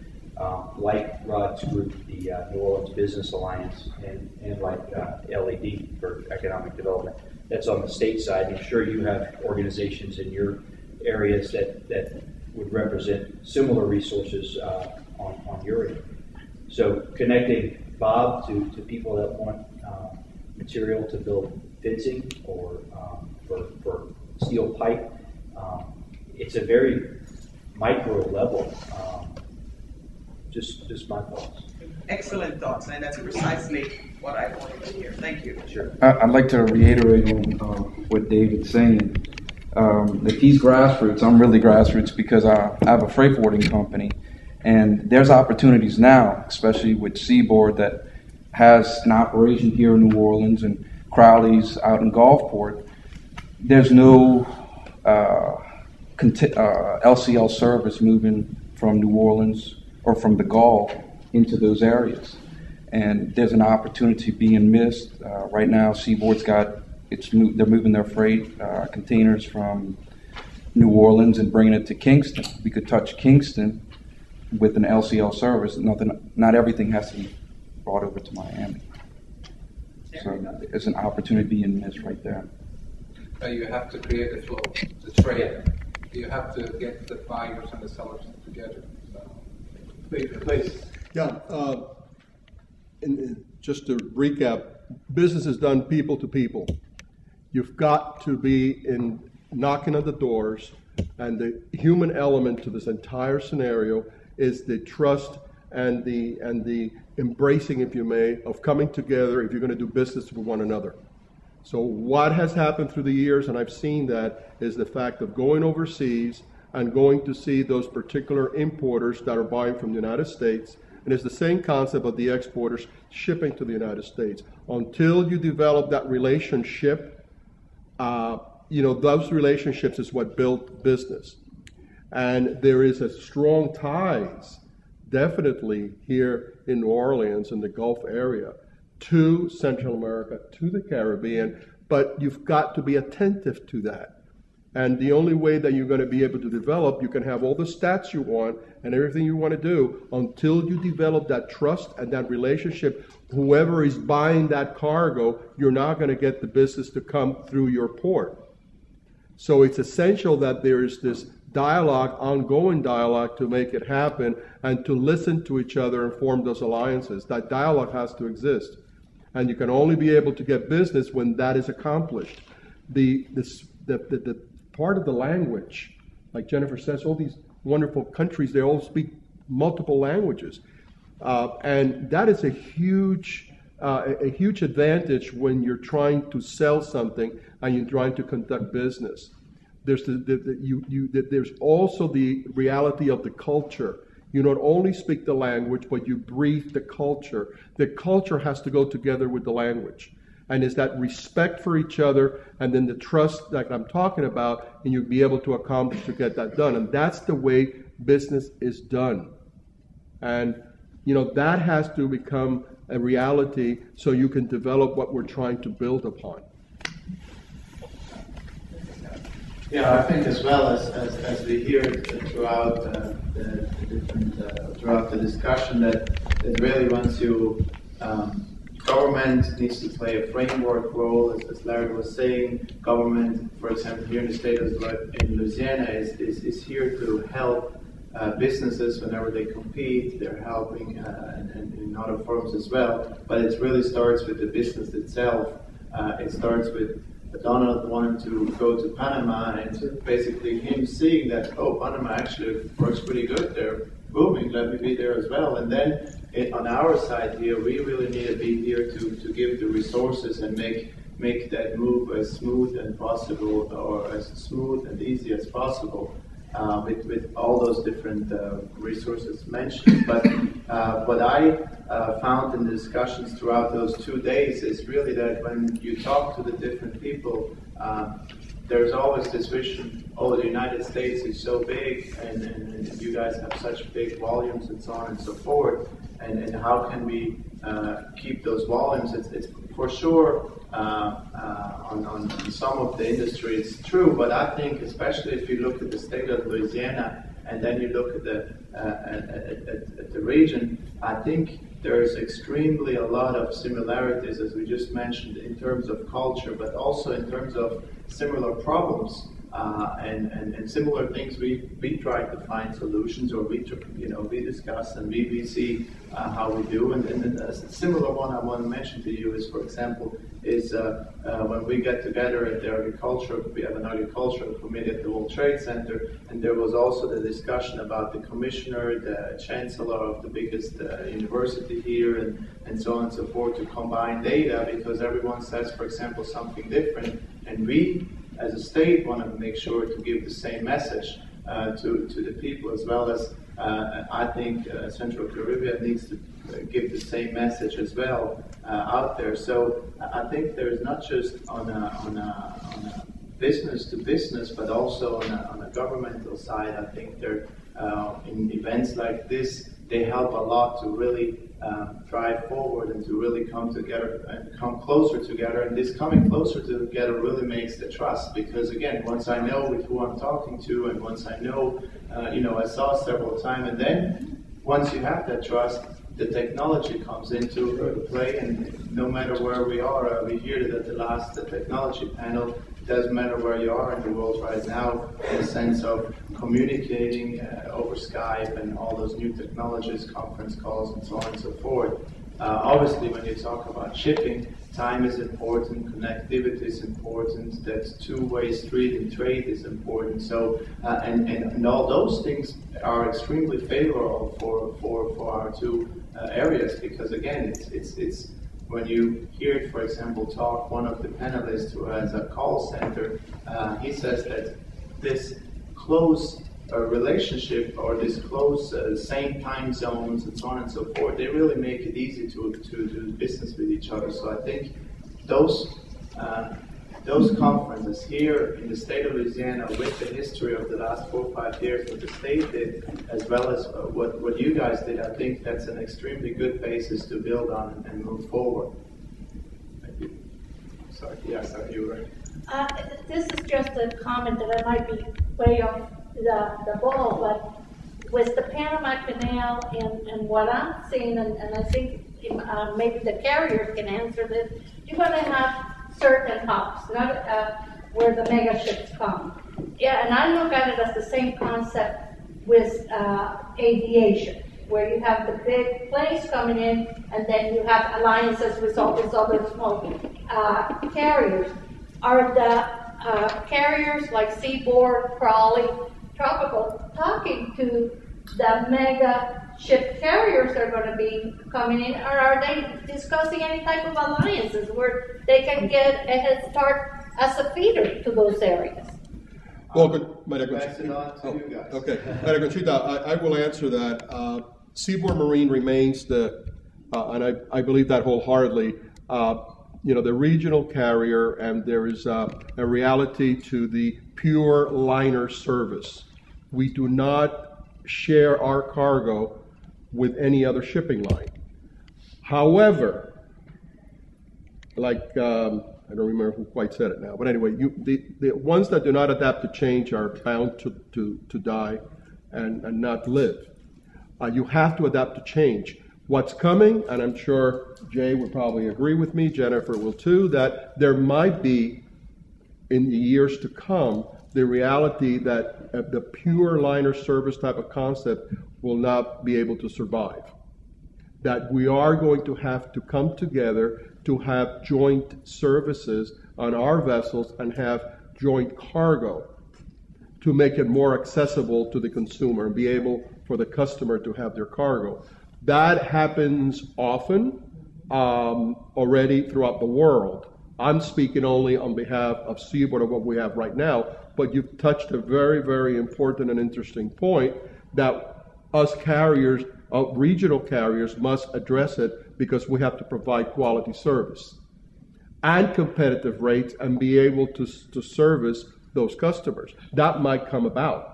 like Rod's group, the New Orleans Business Alliance, and like LED for economic development. That's on the state side. I'm sure you have organizations in your areas that would represent similar resources on your end. So connecting Bob to people that want material to build fencing or for steel pipe. It's a very micro level. Just my thoughts. Excellent thoughts, and that's precisely what I wanted to hear. Thank you. Sure. I'd like to reiterate on what David's saying. If he's grassroots, I'm really grassroots because I have a freight forwarding company, and there's opportunities now, especially with Seaboard that has an operation here in New Orleans and Crowley's out in Gulfport. There's no LCL service moving from New Orleans or from the Gulf into those areas. And there's an opportunity being missed. Right now, Seaboard's they're moving their freight containers from New Orleans and bringing it to Kingston. We could touch Kingston with an LCL service. Not everything has to be brought over to Miami. So there's an opportunity being missed right there. You have to create a flow, the trade. You have to get the buyers and the sellers together. Please. Yeah. And just to recap, business is done people to people. You've got to be knocking on the doors, and the human element to this entire scenario is the trust and the embracing, if you may, of coming together if you're going to do business with one another. So what has happened through the years, and I've seen that, is the fact of going overseas and going to see those particular importers that are buying from the United States. And it's the same concept of the exporters shipping to the United States. Until you develop that relationship, those relationships is what build business. And there is a strong ties, definitely here in New Orleans and the Gulf area, to Central America, to the Caribbean, but you've got to be attentive to that. And the only way that you're going to be able to develop, you can have all the stats you want and everything you want to do, until you develop that trust and that relationship. Whoever is buying that cargo, you're not going to get the business to come through your port. So it's essential that there is this dialogue, ongoing dialogue, to make it happen and to listen to each other and form those alliances. That dialogue has to exist. And you can only be able to get business when that is accomplished. The part of the language, like Jennifer says, all these wonderful countries, they all speak multiple languages. And that is a huge advantage when you're trying to sell something and you're trying to conduct business. There's there's also the reality of the culture. You not only speak the language, but you breathe the culture. The culture has to go together with the language. And it's that respect for each other and then the trust that I'm talking about, and you'll be able to accomplish to get that done. And that's the way business is done. And, that has to become a reality so you can develop what we're trying to build upon. Yeah, I think as well as we hear throughout throughout the discussion that really once you government needs to play a framework role, as Larry was saying. Government, for example, here in the state of Louisiana is here to help businesses whenever they compete. They're helping in other forms as well. But it really starts with the business itself. It starts with Donald wanting to go to Panama, and basically him seeing that, Panama actually works pretty good. They're booming. Let me be there as well. And then on our side here, we really need to be here to give the resources and make that move as smooth and possible, or as smooth and easy as possible, with all those different resources mentioned. But what I found in the discussions throughout those 2 days is really that when you talk to the different people, there's always this vision, the United States is so big, and you guys have such big volumes and so on and so forth, and how can we keep those volumes? It's for sure on some of the industry it's true, but I think especially if you look at the state of Louisiana and then you look at the region, I think there's extremely a lot of similarities, as we just mentioned, in terms of culture, but also in terms of similar problems and similar things. We try to find solutions, or we discuss and we see how we do. And a similar one I want to mention to you is, for example, is when we get together at the agriculture, we have an agricultural committee at the World Trade Center, and there was also the discussion about the commissioner, the chancellor of the biggest university here, and so on and so forth, to combine data, because everyone says, for example, something different, and we as a state want to make sure to give the same message to the people, as well as I think Central Caribbean needs to give the same message as well out there. So I think there's not just on a business to business, but also on a governmental side. I think there in events like this, they help a lot to really drive forward and to really come together and come closer together. And this coming closer together really makes the trust, because again, once I know with who I'm talking to, and once I know, I saw several times, and then once you have that trust, the technology comes into play, and no matter where we are, we heard it at the last technology panel, it doesn't matter where you are in the world right now, in the sense of communicating over Skype and all those new technologies, conference calls and so on and so forth. Obviously, when you talk about shipping, time is important, connectivity is important, that two-way street and trade is important. So, and all those things are extremely favorable for our two areas, because again, it's when you hear it, for example, talk, one of the panelists who has a call center, he says that this close relationship, or this close same time zones and so on and so forth, they really make it easy to do business with each other. So I think those conferences here in the state of Louisiana, with the history of the last 4 or 5 years, what the state did, as well as what you guys did, I think that's an extremely good basis to build on and move forward. Thank you. Sorry, you were right. This is just a comment that I might be way off the ball, but with the Panama Canal and what I'm seeing, and I think maybe the carriers can answer this, you're going to have certain hubs, not where the mega ships come. Yeah, and I look at it as the same concept with aviation, where you have the big planes coming in, and then you have alliances with all these other small carriers. Are the carriers like Seaboard, Crawley, Tropical talking to the mega ship carriers that are going to be coming in, or are they discussing any type of alliances where they can get a head start as a feeder to those areas? Well, good. Maria Conchita. Okay, Maria Conchita, I will answer that. Seaboard Marine remains and I believe that wholeheartedly, the regional carrier, and there is a reality to the pure liner service. We do not share our cargo with any other shipping line. However, like, I don't remember who quite said it now, but anyway, the ones that do not adapt to change are bound to die and not live. You have to adapt to change. What's coming, and I'm sure Jay would probably agree with me, Jennifer will too, that there might be, in the years to come, the reality that the pure liner service type of concept will not be able to survive. That we are going to have to come together to have joint services on our vessels and have joint cargo to make it more accessible to the consumer and be able for the customer to have their cargo. That happens often already throughout the world. I'm speaking only on behalf of Seaboard of what we have right now, but you've touched a very, very important and interesting point that us carriers, regional carriers, must address it, because we have to provide quality service and competitive rates and be able to service those customers. That might come about.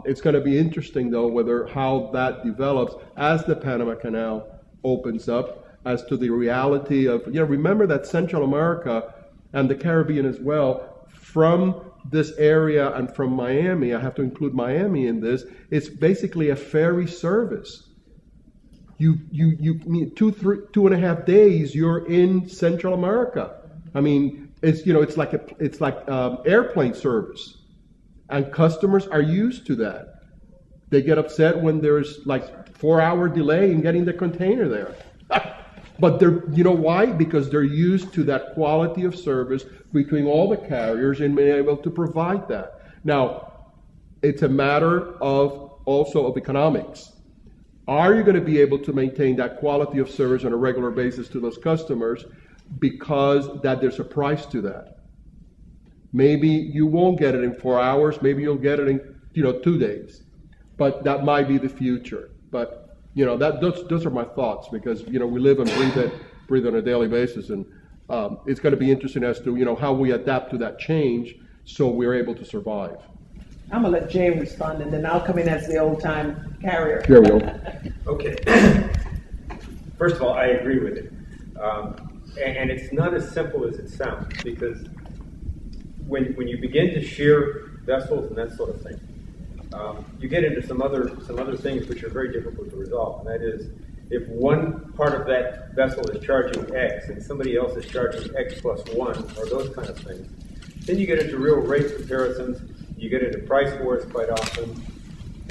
It's going to be interesting, though, how that develops as the Panama Canal opens up, as to the reality of, remember that Central America and the Caribbean as well, from this area and from Miami, I have to include Miami in this, it's basically a ferry service. You 2.5 days, you're in Central America. I mean, it's like airplane service, and customers are used to that. They get upset when there's like 4-hour delay in getting the container there. But you know why? Because they're used to that quality of service between all the carriers and being able to provide that. Now, it's a matter also of economics. Are you going to be able to maintain that quality of service on a regular basis to those customers, because that there's a price to that? Maybe you won't get it in 4 hours. Maybe you'll get it in 2 days. But that might be the future. But those are my thoughts, because we live and breathe on a daily basis, and it's going to be interesting as to how we adapt to that change so we're able to survive. I'm gonna let Jay respond, and then I'll come in as the old-time carrier. There we go. Okay. First of all, I agree with it, and it's not as simple as it sounds, because when you begin to share vessels and that sort of thing, you get into some other things which are very difficult to resolve, and that is, if one part of that vessel is charging X and somebody else is charging X plus 1, or those kind of things, then you get into real rate comparisons, you get into price wars quite often,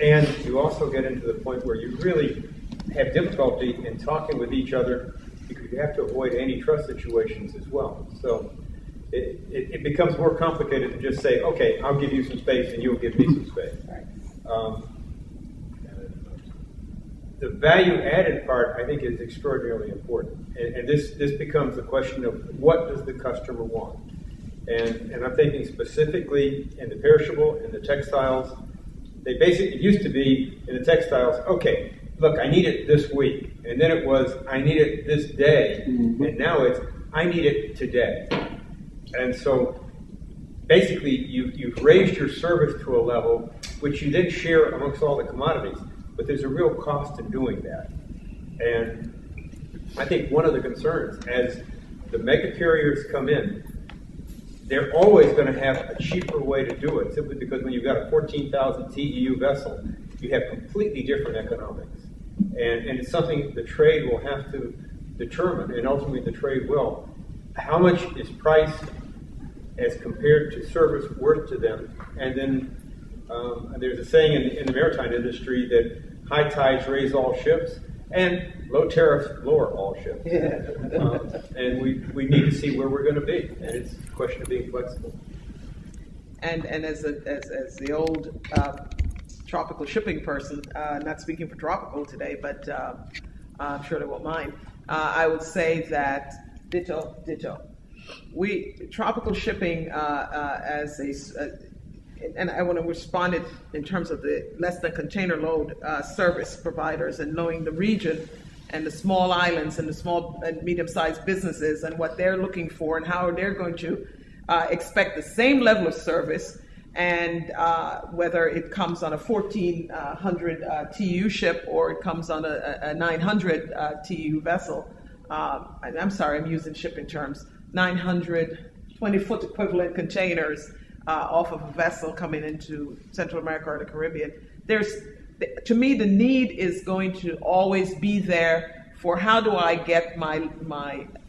and you also get into the point where you really have difficulty in talking with each other, because you have to avoid antitrust situations as well. So it becomes more complicated to just say, okay, I'll give you some space and you'll give me some space. The value-added part, I think, is extraordinarily important. And this becomes a question of what does the customer want? And I'm thinking specifically in the perishable, in the textiles. It used to be in the textiles, okay, look, I need it this week. And then it was, I need it this day. Mm-hmm. And now it's, I need it today. And so basically you've raised your service to a level which you then share amongst all the commodities. But there's a real cost in doing that. And I think one of the concerns, as the mega carriers come in, they're always going to have a cheaper way to do it, simply because when you've got a 14,000 TEU vessel, you have completely different economics. And it's something the trade will have to determine, and ultimately the trade will. How much is price as compared to service worth to them? And then there's a saying in the maritime industry that high tides raise all ships, and low tariffs lower all ships. Yeah. And we need to see where we're going to be, and it's a question of being flexible. And as the old tropical shipping person, not speaking for tropical today, but I'm sure they won't mind, I would say that ditto. Tropical shipping as and I want to respond it in terms of the less than container load service providers, and knowing the region and the small islands and the small and medium-sized businesses and what they're looking for and how they're going to expect the same level of service, and whether it comes on a 1,400 TEU ship or it comes on a 900 TEU vessel. I'm sorry, I'm using shipping terms. 900 20-foot equivalent containers off of a vessel coming into Central America or the Caribbean. To me, the need is going to always be there for how do I get my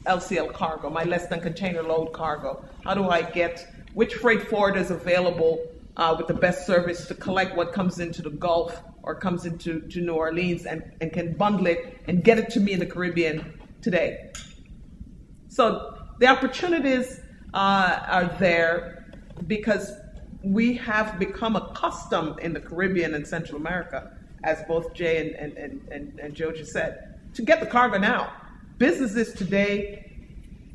LCL cargo, my less than container load cargo? How do I get, which freight forwarder is available with the best service to collect what comes into the Gulf or comes into New Orleans and can bundle it and get it to me in the Caribbean today? So the opportunities are there, because we have become accustomed in the Caribbean and Central America, as both Jay and Joe just said, to get the cargo now. Businesses today,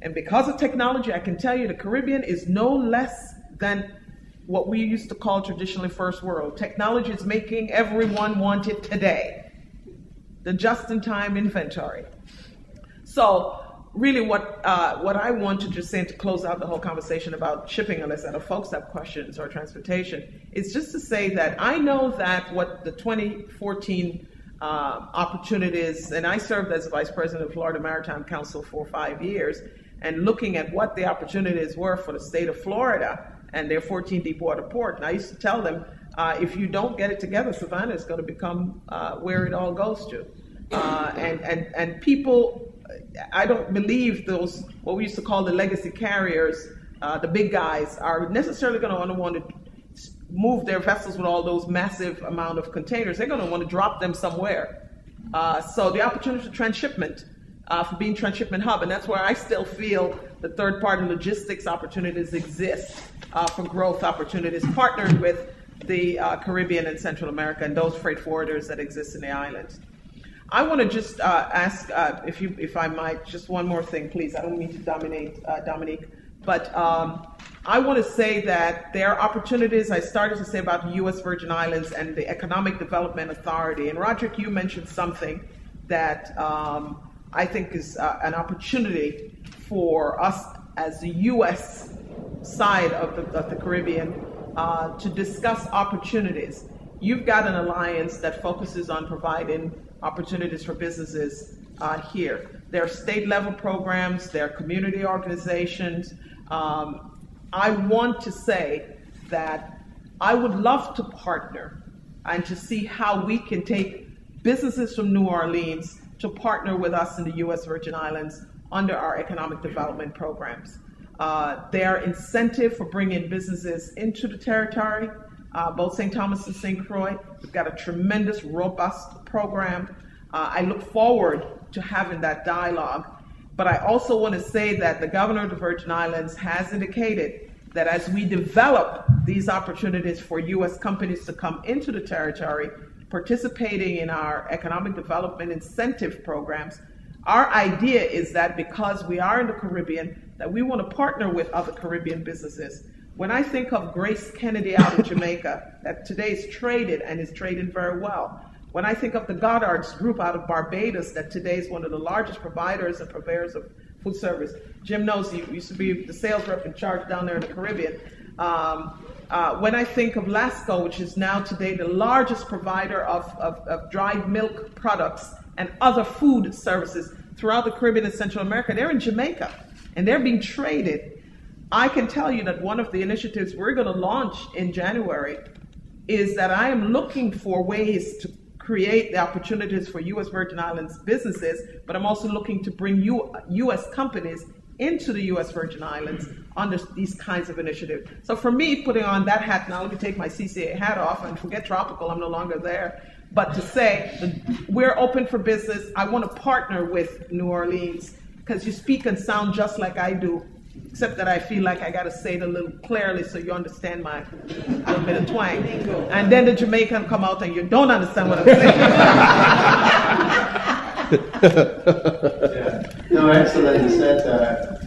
and because of technology, I can tell you the Caribbean is no less than what we used to call traditionally first world. Technology is making everyone want it today. The just-in-time inventory. So really what I want to just say to close out the whole conversation about shipping, unless other folks have questions, or transportation, is just to say that I know that what the 2014 opportunities, and I served as Vice President of Florida Maritime Council for 5 years, and looking at what the opportunities were for the state of Florida and their 14 deepwater port. And I used to tell them, if you don't get it together, Savannah is going to become where it all goes to. And people, I don't believe those, what we used to call the legacy carriers, the big guys, are necessarily going to want to move their vessels with all those massive amount of containers. They're going to want to drop them somewhere. So the opportunity for transshipment, for being transshipment hub, and that's where I still feel the third-party logistics opportunities exist for growth opportunities, partnered with the Caribbean and Central America and those freight forwarders that exist in the islands. I want to just ask, if I might, just one more thing, please. I don't mean to dominate, Dominique, but I want to say that there are opportunities. I started to say about the U.S. Virgin Islands and the Economic Development Authority. And Roderick, you mentioned something that I think is an opportunity for us as the U.S. side of the Caribbean to discuss opportunities. You've got an alliance that focuses on providing opportunities for businesses here. There are state-level programs, there are community organizations. I want to say that I would love to partner and to see how we can take businesses from New Orleans to partner with us in the U.S. Virgin Islands under our economic development programs. Their incentive for bringing businesses into the territory, both St. Thomas and St. Croix, we've got a tremendous, robust program. I look forward to having that dialogue. But I also want to say that the governor of the Virgin Islands has indicated that as we develop these opportunities for U.S. companies to come into the territory, participating in our economic development incentive programs, our idea is that because we are in the Caribbean, that we want to partner with other Caribbean businesses. When I think of Grace Kennedy out of Jamaica, that today is traded and is traded very well. When I think of the Goddard's group out of Barbados, that today is one of the largest providers and purveyors of food service. Jim knows he used to be the sales rep in charge down there in the Caribbean. When I think of Lasco, which is now today the largest provider of dried milk products and other food services throughout the Caribbean and Central America, they're in Jamaica and they're being traded. I can tell you that one of the initiatives we're going to launch in January is that I am looking for ways to create the opportunities for U.S. Virgin Islands businesses, but I'm also looking to bring U.S. companies into the U.S. Virgin Islands under these kinds of initiatives. So for me, putting on that hat, now let me take my CCA hat off and forget tropical, I'm no longer there, but to say that we're open for business. I want to partner with New Orleans because you speak and sound just like I do, except that I feel like I got to say it a little clearly so you understand my little bit of twang. And then the Jamaican come out and you don't understand what I'm saying. Yeah. No, excellent. You said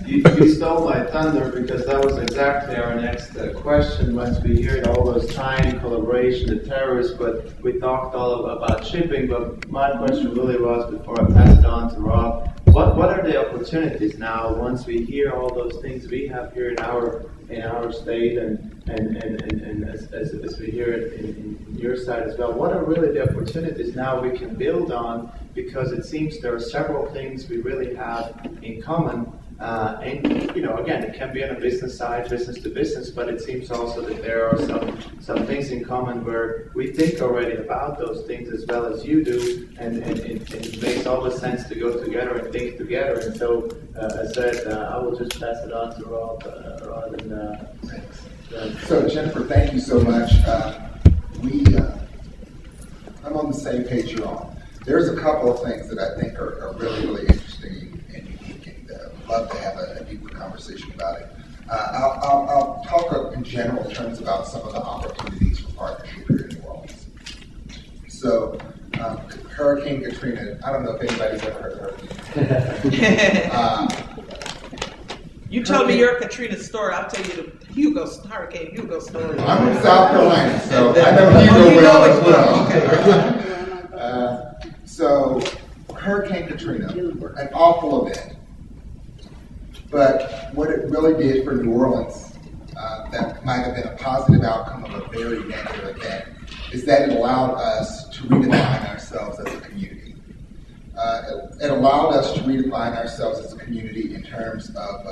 you stole my thunder because that was exactly our next question. Once we heard all those time, collaboration, the terrorists, but we talked all about shipping. But my question really was, before I pass it on to Rob, what are the opportunities now once we hear all those things we have here in our state and as we hear it in your side as well? What are really the opportunities now we can build on? Because it seems there are several things we really have in common. And you know, again, it can be on a business side, business to business, but it seems also that there are some things in common where we think already about those things as well as you do, and it makes all the sense to go together and think together. And so, as I said, I will just pass it on to Rob rather than. Thanks. So, Jennifer, thank you so much. I'm on the same page you're on. There's a couple of things that I think are really, really interesting and unique, and love to have a deeper conversation about it. I'll talk in general terms about some of the opportunities for partnership here in New Orleans. So, Hurricane Katrina, I don't know if anybody's ever heard of Hurricane Katrina. You tell me your Katrina story, I'll tell you the Hurricane Hugo story. I'm from South Carolina, so I know Hugo well as well. Okay. So, Hurricane Katrina, an awful event. But what it really did for New Orleans, that might have been a positive outcome of a very negative event, is that it allowed us to redefine ourselves as a community. It allowed us to redefine ourselves as a community in terms of,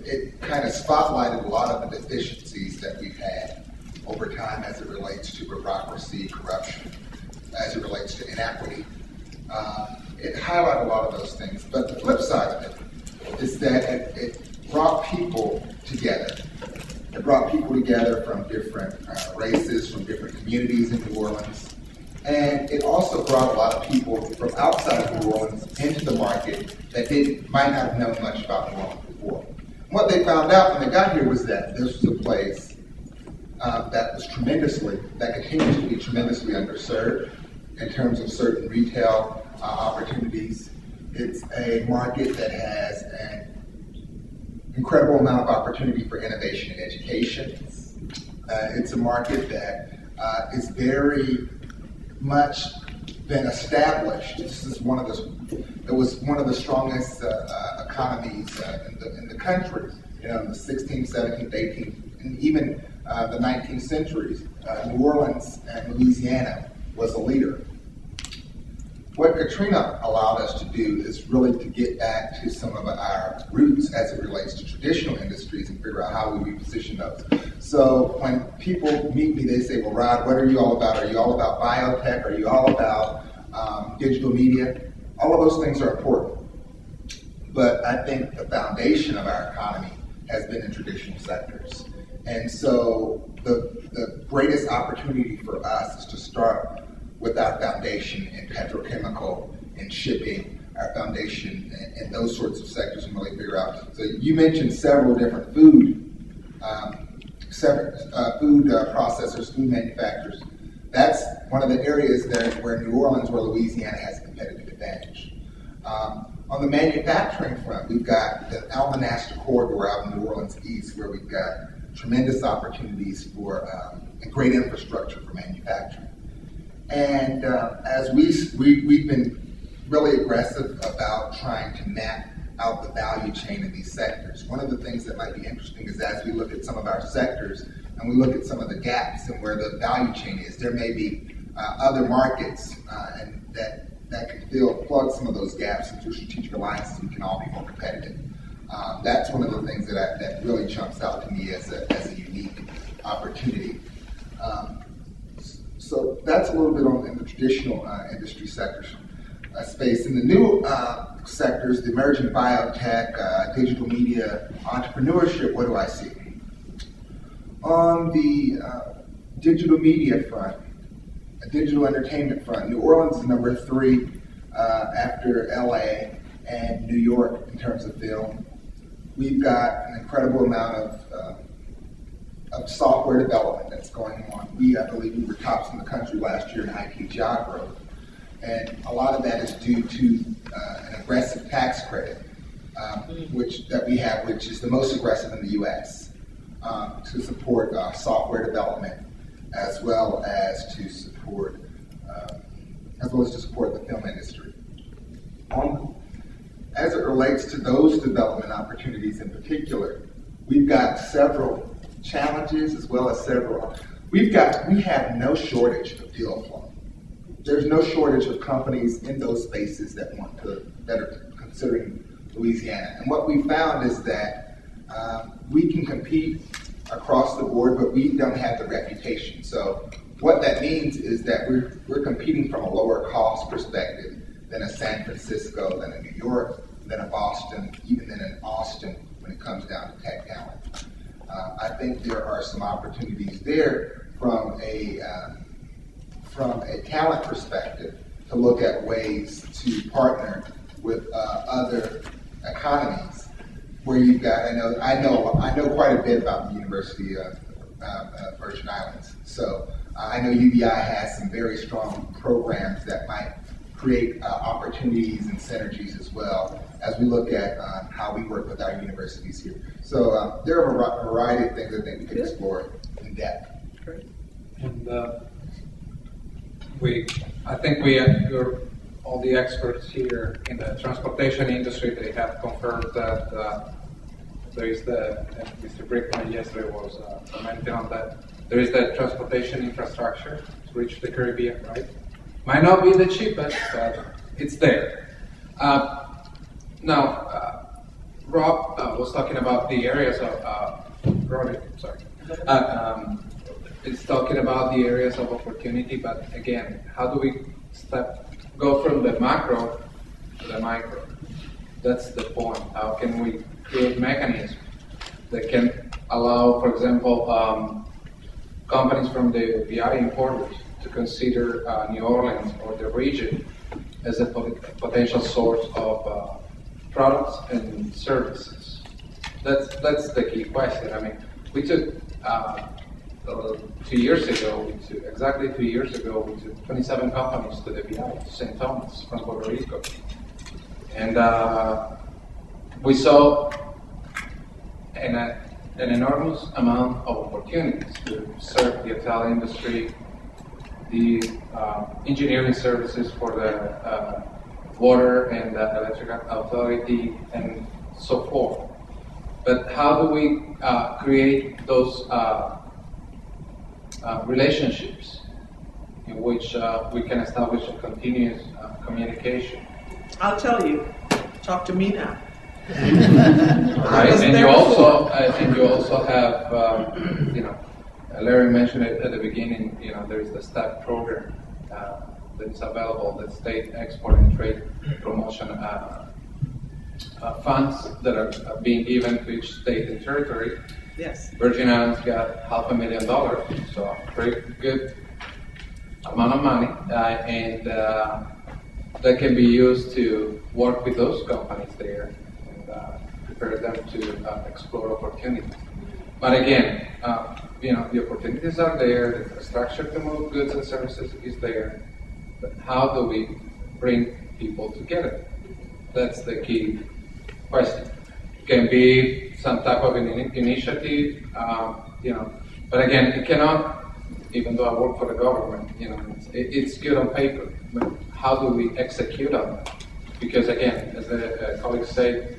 it kind of spotlighted a lot of the deficiencies that we've had over time as it relates to bureaucracy, corruption, as it relates to inequity. It highlighted a lot of those things, but the flip side of it is that it brought people together. It brought people together from different races, from different communities in New Orleans. And it also brought a lot of people from outside of New Orleans into the market that might not have known much about New Orleans before. And what they found out when they got here was that this was a place that continues to be tremendously underserved in terms of certain retail opportunities. It's a market that has an incredible amount of opportunity for innovation and education. It's a market that is very much been established. This is it was one of the strongest economies in the country, in the 16th, 17th, 18th, and even the 19th centuries. New Orleans and Louisiana was a leader. What Katrina allowed us to do is really to get back to some of our roots as it relates to traditional industries and figure out how we reposition those. So when people meet me, they say, well, Rod, what are you all about? Are you all about biotech? Are you all about digital media? All of those things are important. But I think the foundation of our economy has been in traditional sectors. And so the greatest opportunity for us is to start with our foundation in petrochemical and shipping, our foundation in those sorts of sectors, and really figure out. So you mentioned several different food processors, food manufacturers. That's one of the areas where New Orleans, where Louisiana has a competitive advantage. On the manufacturing front, we've got the Almanaster corridor out in New Orleans East, where we've got tremendous opportunities for and great infrastructure for manufacturing. And as we've been really aggressive about trying to map out the value chain in these sectors. One of the things that might be interesting is as we look at some of our sectors and we look at some of the gaps and where the value chain is, there may be other markets and that can plug some of those gaps, and through strategic alliances we can all be more competitive. That's one of the things that really jumps out to me as a unique opportunity. So that's a little bit in the traditional industry sectors space. In the new sectors, the emerging biotech, digital media, entrepreneurship, what do I see? On the digital media front, digital entertainment front, New Orleans is number 3 after LA and New York in terms of film. We've got an incredible amount of software development that's going on. I believe we were tops in the country last year in IT job growth. And a lot of that is due to an aggressive tax credit, which is the most aggressive in the U.S. To support software development, as well as to support the film industry. As it relates to those development opportunities in particular, we've got several challenges as well as several. We have no shortage of deal flow. There's no shortage of companies in those spaces that are considering Louisiana. And what we found is that we can compete across the board, but we don't have the reputation. So what that means is that we're competing from a lower cost perspective than a San Francisco, than a New York, than a Boston, even than an Austin when it comes down to tech talent. I think there are some opportunities there from a talent perspective to look at ways to partner with other economies where you've got. I know quite a bit about the University of Virgin Islands, so I know UVI has some very strong programs that might create opportunities and synergies as well as we look at how we work with our universities here. So there are a variety of things I think we can explore in depth. Great. And I think we're all the experts here in the transportation industry. They have confirmed that there is Mr. Brickman yesterday was commenting on that. There is the transportation infrastructure to reach the Caribbean, right? Might not be the cheapest, but it's there. Now, Rob was talking about the areas of Roderick. Sorry. It's talking about the areas of opportunity, but again, how do we go from the macro to the micro? That's the point. How can we create mechanisms that can allow, for example, companies from the BI importers to consider New Orleans or the region as a potential source of products and services. That's the key question. I mean, we took 2 years ago, exactly 2 years ago, we took 27 companies to the BI, to St. Thomas from Puerto Rico. And we saw an enormous amount of opportunities to serve the hotel industry, the engineering services for the water and the electrical authority, and so forth. But how do we create those relationships in which we can establish a continuous communication? I'll tell you. Talk to me now. Right, and you also, I think you also have, Larry mentioned it at the beginning. There is the STEP program that is available, the State Export and Trade Promotion funds that are being given to each state and territory. Yes. Virgin Islands got $500,000, so a pretty good amount of money, and that can be used to work with those companies there and prepare them to explore opportunities. But again, the opportunities are there, the infrastructure to move goods and services is there, but how do we bring people together? That's the key question. It can be some type of an initiative, but again, it cannot, even though I work for the government, it's good on paper, but how do we execute on that? Because again, as the colleagues say,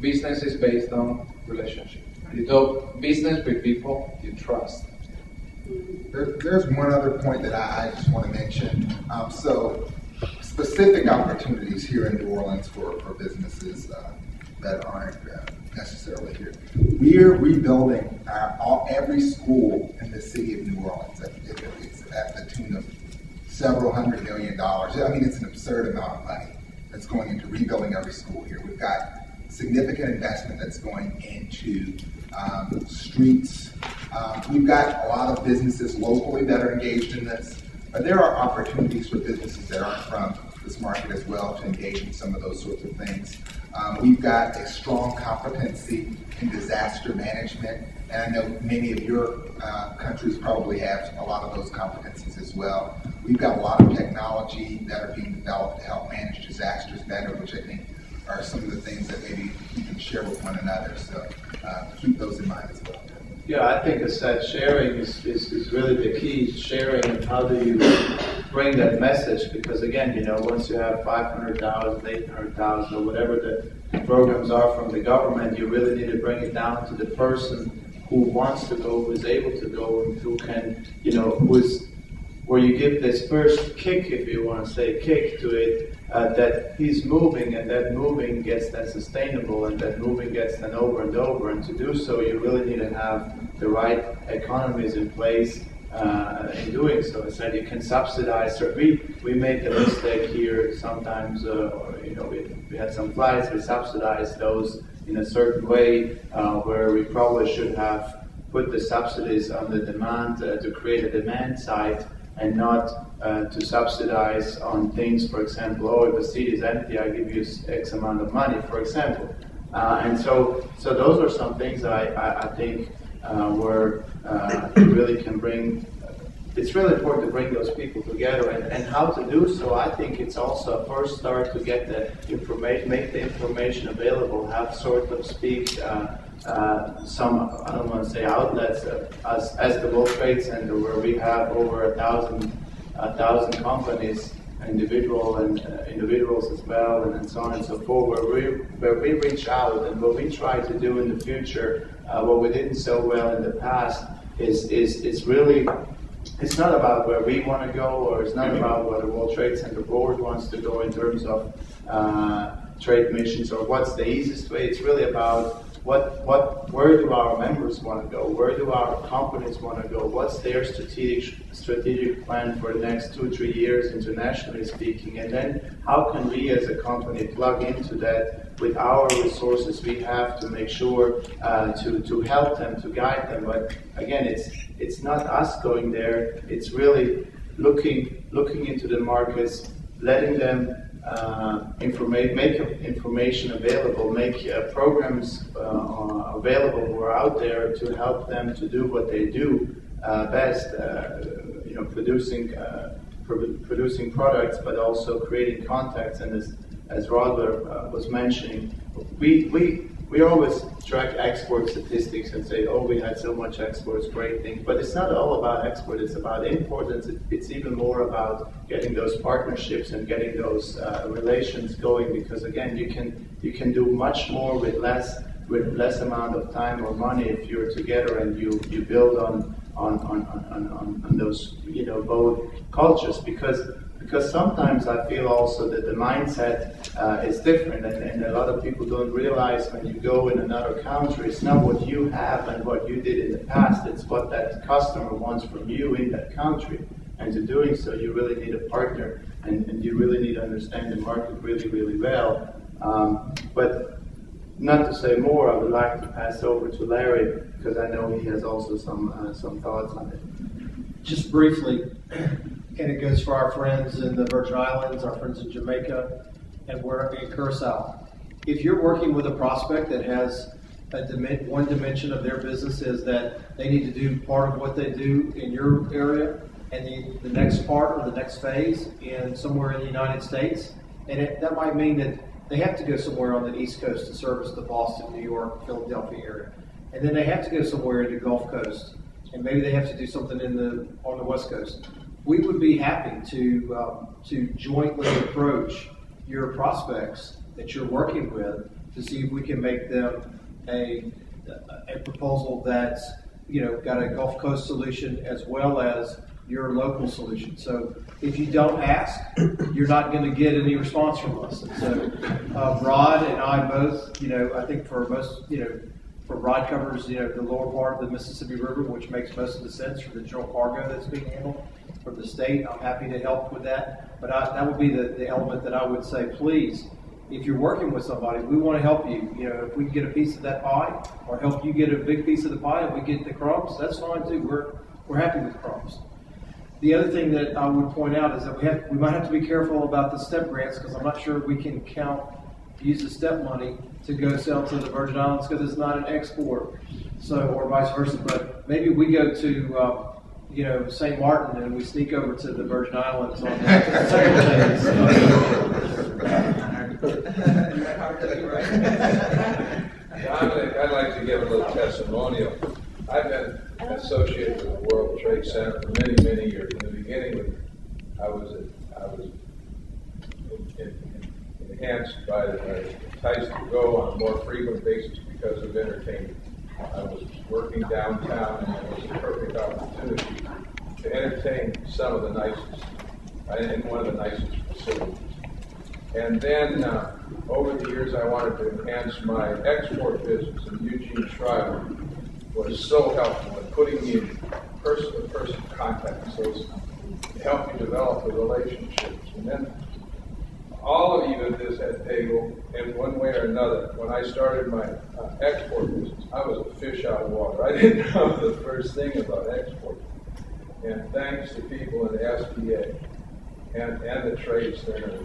business is based on relationship. You do business with people you trust. There's one other point that I just want to mention. So specific opportunities here in New Orleans for businesses that aren't necessarily here. We're rebuilding every school in the city of New Orleans. It's at the tune of several $100 million. I mean, it's an absurd amount of money that's going into rebuilding every school here. We've got significant investment that's going into streets. We've got a lot of businesses locally that are engaged in this. But there are opportunities for businesses that aren't from this market as well to engage in some of those sorts of things. We've got a strong competency in disaster management, and I know many of your countries probably have a lot of those competencies as well. We've got a lot of technology that are being developed to help manage disasters better, which I think are some of the things that maybe we can share with one another. So keep those in mind as well. Yeah, I think as said, sharing is really the key. Sharing, and how do you bring that message? Because again, once you have 500,000, 800,000, or whatever the programs are from the government, you really need to bring it down to the person who wants to go, who is able to go, and who can, where you give this first kick, if you want to say kick to it, that he's moving, and that moving gets then sustainable, and that moving gets then over and over. And to do so, you really need to have the right economies in place in doing so. I said you can subsidize. So we made the mistake here sometimes, we had some flights, we subsidized those in a certain way where we probably should have put the subsidies on the demand to create a demand side, and not to subsidize on things, for example, if the seat is empty, I give you X amount of money, for example. And so those are some things that I think where you really can bring, it's really important to bring those people together, and how to do so. I think it's also a first start to get the information, make the information available, have sort of speak some, I don't want to say outlets, as the World Trade Center, where we have over 1,000 companies, individuals as well, and so on and so forth, where we reach out. And what we try to do in the future, what we didn't so well in the past, is really, it's not about where we want to go, or it's not about where the World Trade Center board wants to go in terms of trade missions or what's the easiest way. It's really about where do our members want to go? Where do our companies want to go? What's their strategic plan for the next 2-3 years, internationally speaking? And then how can we as a company plug into that with our resources we have to make sure to help them, to guide them? But again, it's not us going there. It's really looking into the markets, letting them make information available, make programs available who are out there to help them to do what they do best, producing products, but also creating contacts. And as Roderick was mentioning, we always track export statistics and say, oh, we had so much exports, great thing. But it's not all about export, it's about import. It's even more about getting those partnerships and getting those relations going, because again, you can do much more with less amount of time or money if you're together and you build on those both cultures, because sometimes I feel also that the mindset is different, and a lot of people don't realize when you go in another country, it's not what you have and what you did in the past, it's what that customer wants from you in that country. And to doing so, you really need a partner, and you really need to understand the market really, really well. But not to say more, I would like to pass over to Larry, because I know he has also some thoughts on it. Just briefly, and it goes for our friends in the Virgin Islands, our friends in Jamaica, and we're in Curacao. If you're working with a prospect that has one dimension of their business is that they need to do part of what they do in your area, and the next part or the next phase in somewhere in the United States, and that might mean that they have to go somewhere on the East Coast to service the Boston, New York, Philadelphia area, and then they have to go somewhere in the Gulf Coast, and maybe they have to do something on the West Coast. We would be happy to jointly approach your prospects that you're working with to see if we can make them a proposal that's got a Gulf Coast solution as well as your local solution. So if you don't ask, you're not going to get any response from us. And so Rod and I both, I think for most, for Rod covers the lower part of the Mississippi River, which makes most of the sense for the general cargo that's being handled from the state. I'm happy to help with that. But that would be the element that I would say, please, if you're working with somebody, we want to help you. If we can get a piece of that pie or help you get a big piece of the pie and we get the crumbs, that's fine too. We're happy with crumbs. The other thing that I would point out is that we might have to be careful about the STEP grants, because I'm not sure we can use the STEP money to go sell to the Virgin Islands, because it's not an export, or vice versa. But maybe we go to St. Martin and we sneak over to the Virgin Islands on the second Dominic, I'd like to give a little testimonial. I've been associated with the World Trade Center for many, many years. In the beginning, I was enhanced by enticed to go on a more frequent basis because of entertainment. I was working downtown, and it was a perfect opportunity to entertain some of the nicest, in one of the nicest facilities. And then, over the years, I wanted to enhance my export business, and Eugene Schreiber was so helpful in putting me in person-to-person contact, so it helped me develop the relationships. And then all of you at this table, in one way or another, when I started my export business, I was a fish out of water. I didn't know the first thing about export. And thanks to people in the SBA and the Trade Center,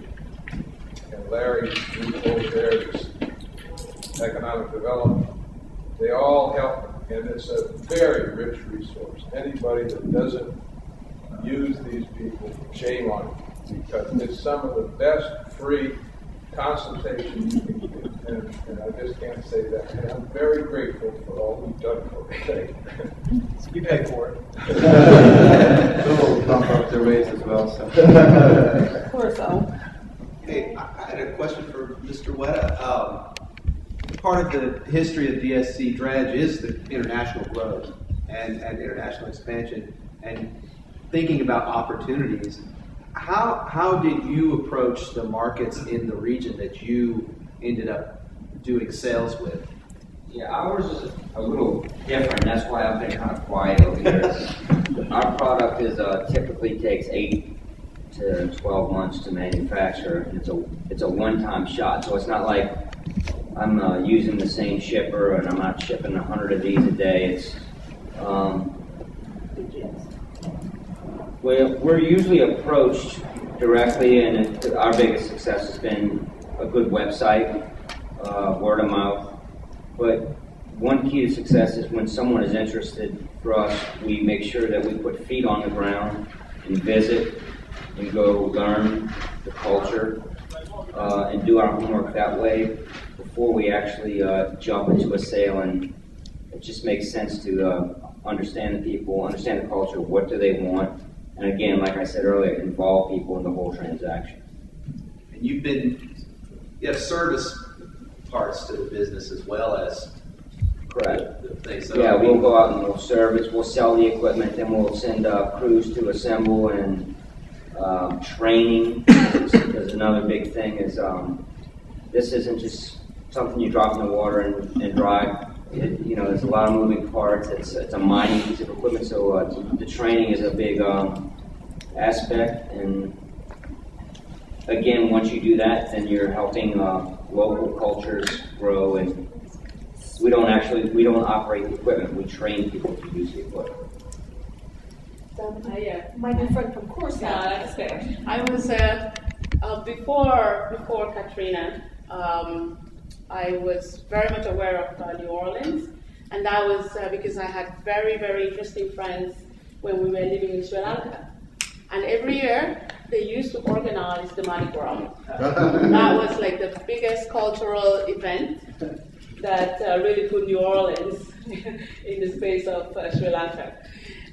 and Larry, who over there is economic development, they all help. And it's a very rich resource. Anybody that doesn't use these people, shame on them, because it's some of the best free consultation you can get. And I just can't say that. And I'm very grateful for all you've done for me. Thank you. You pay for it. We'll bump up the rates as well. So. Of course, so. Hey, I had a question for Mr. Wetta. Part of the history of DSC Dredge is the international growth and international expansion, and thinking about opportunities. How did you approach the markets in the region that you ended up doing sales with? Yeah, ours is a little different. That's why I've been kind of quiet over here. Our product is typically takes 8 to 12 months to manufacture. It's a one-time shot, so it's not like I'm using the same shipper and I'm not shipping 100 of these a day. It's we're usually approached directly, and our biggest success has been a good website, word of mouth. But one key to success is when someone is interested. For us, we make sure that we put feet on the ground and visit and go learn the culture and do our homework that way before we actually jump into a sale. And it just makes sense to understand the people, understand the culture, what do they want, and again, like I said earlier, involve people in the whole transaction. And you have service parts to the business as well as correct. The thing. So yeah, we'll go out and we'll service, we'll sell the equipment, then we'll send crews to assemble and training. Because another big thing is this isn't just something you drop in the water and drive. There's a lot of moving parts. It's a mining piece of equipment, so the training is a big aspect. And again, once you do that, then you're helping local cultures grow. And we don't operate the equipment. We train people to use the equipment. My new friend from Curacao. That's good. I was before Katrina. I was very much aware of New Orleans, and that was because I had very, very interesting friends when we were living in Sri Lanka. And every year, they used to organize the Mardi Gras. That was like the biggest cultural event that really put New Orleans in the space of Sri Lanka.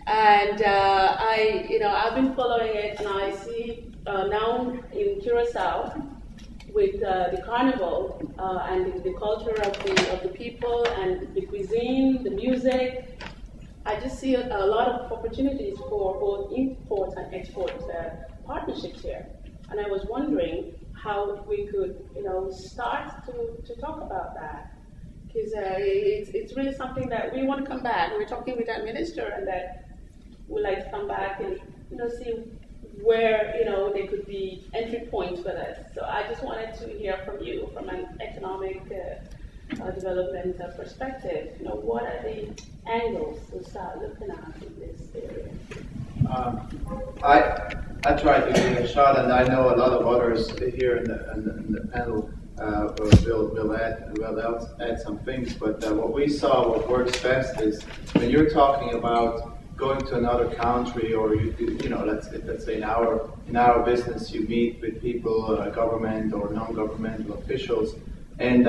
And I've been following it, and I see now in Curacao, with the carnival and the culture of the people and the cuisine, the music, I just see a lot of opportunities for both import and export partnerships here. And I was wondering how we could, start to talk about that, because it's really something that we want to come back. We're talking with our minister, and that we'd like to come back and see where there could be entry points for this. So I just wanted to hear from you, from an economic development perspective. What are the angles to start looking at in this area? I tried to give it a shot, and I know a lot of others here in the panel will add some things. But what we saw, what works best is when you're talking about going to another country, or let's say in our business, you meet with people, government or non-governmental officials, and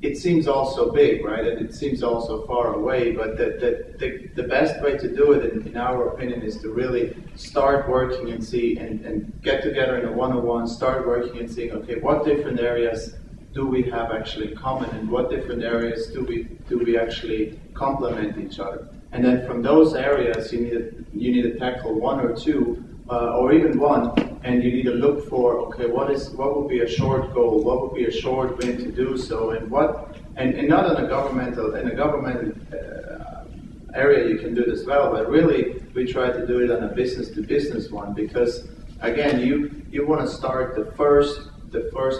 it seems also big, right? And it seems also far away. But the best way to do it, in our opinion, is to really start working and see and get together in a one-on-one. Start working and seeing, okay, what different areas do we have actually in common, and what different areas do we actually complement each other? And then from those areas, you need to tackle one or two, or even one, and you need to look for, okay, what would be a short goal, what would be a short win to do so, and not in a governmental area you can do this well, but really we try to do it on a business to business one, because again, you want to start the first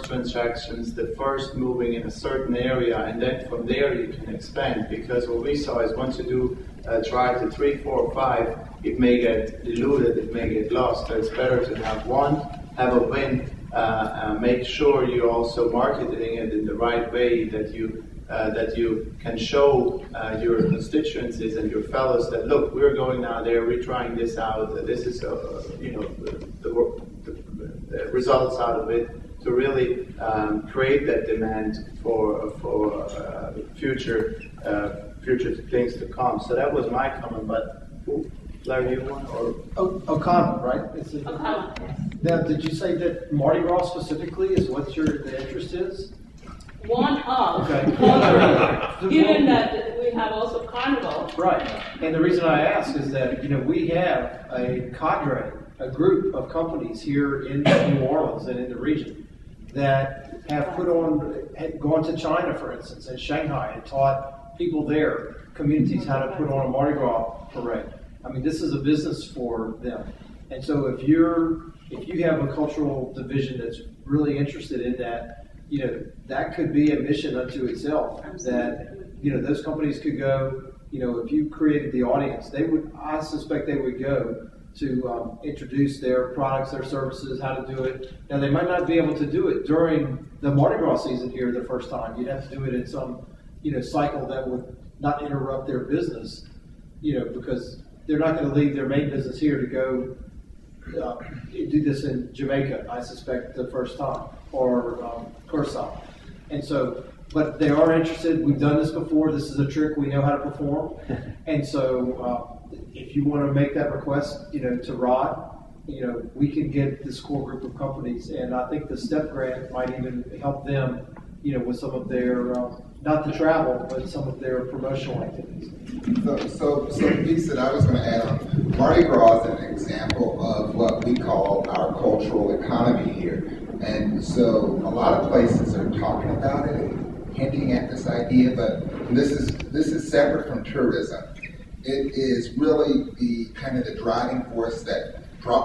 transactions, the first moving in a certain area, and then from there you can expand. Because what we saw is once you do try to 3, 4, 5, it may get diluted, it may get lost. So it's better to have one, have a win, make sure you're also marketing it in the right way, that you can show your constituencies and your fellows that, look, we're going now there, we're trying this out, this is the results out of it, to really create that demand for future things to come. So that was my comment. But Larry, you want or Okama, right? Okama. Now, did you say that Mardi Gras specifically is what the interest is? One of. Okay. Given that we have also Carnival. Right. And the reason I ask is that we have a cadre, a group of companies here in New Orleans and in the region. that have gone to China, for instance, and Shanghai, and taught people there, communities, how to put on a Mardi Gras parade. I mean, this is a business for them. And so if you have a cultural division that's really interested in that, that could be a mission unto itself, that, those companies could go, if you created the audience, I suspect they would go to introduce their products, their services, how to do it. Now, they might not be able to do it during the Mardi Gras season here the first time. You'd have to do it in some, cycle that would not interrupt their business, because they're not going to leave their main business here to go do this in Jamaica, I suspect, the first time, or Curacao. And so, but they are interested. We've done this before. This is a trick we know how to perform. And so if you want to make that request, to Rod, we can get this core group of companies. And I think the STEP grant might even help them, with some of their, not the travel, but some of their promotional activities. So the piece that I was going to add on, Mardi Gras is an example of what we call our cultural economy here. And so a lot of places are talking about it and hinting at this idea, but this is separate from tourism. It is really the kind of the driving force that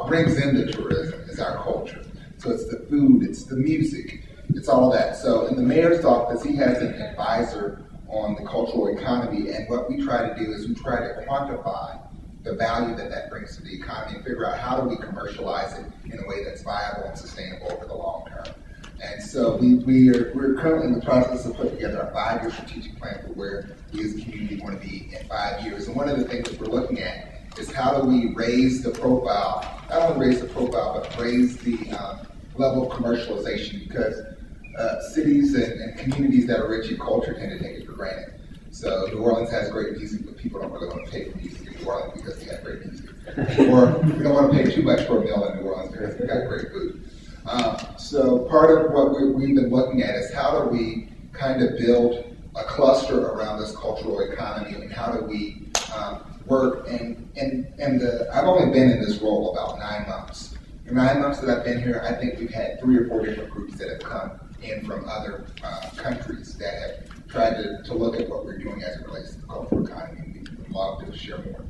brings into tourism is our culture. So it's the food, it's the music, it's all that. So in the mayor's office, he has an advisor on the cultural economy, and what we try to do is we try to quantify the value that brings to the economy and figure out how do we commercialize it in a way that's viable and sustainable over the long term. And so we're currently in the process of putting together a 5-year strategic plan for where we as a community want to be in 5 years. And one of the things that we're looking at is how do we raise the profile, not only raise the profile, but raise the level of commercialization, because cities and communities that are rich in culture tend to take it for granted. So New Orleans has great music, but people don't really want to pay for music in New Orleans because they have great music. Or we don't want to pay too much for a meal in New Orleans because we've got great food. So part of what we've been looking at is how do we kind of build a cluster around this cultural economy, and how do we work. I've only been in this role about 9 months. In 9 months that I've been here, I think we've had 3 or 4 different groups that have come in from other countries that have tried to look at what we're doing as it relates to the cultural economy, and we would love to share more.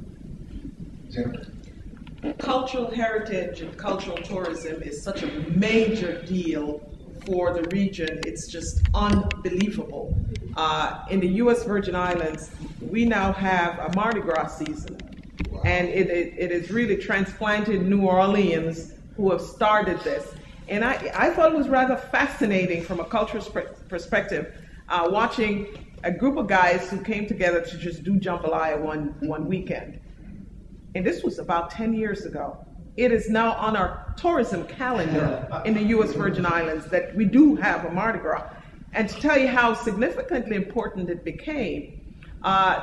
Jennifer? Cultural heritage and cultural tourism is such a major deal for the region. It's just unbelievable. In the U.S. Virgin Islands, we now have a Mardi Gras season, and it is really transplanted New Orleans who have started this. And I thought it was rather fascinating from a cultural perspective, watching a group of guys who came together to just do jambalaya one weekend. And this was about 10 years ago. It is now on our tourism calendar in the U.S. Virgin Islands that we do have a Mardi Gras. And to tell you how significantly important it became,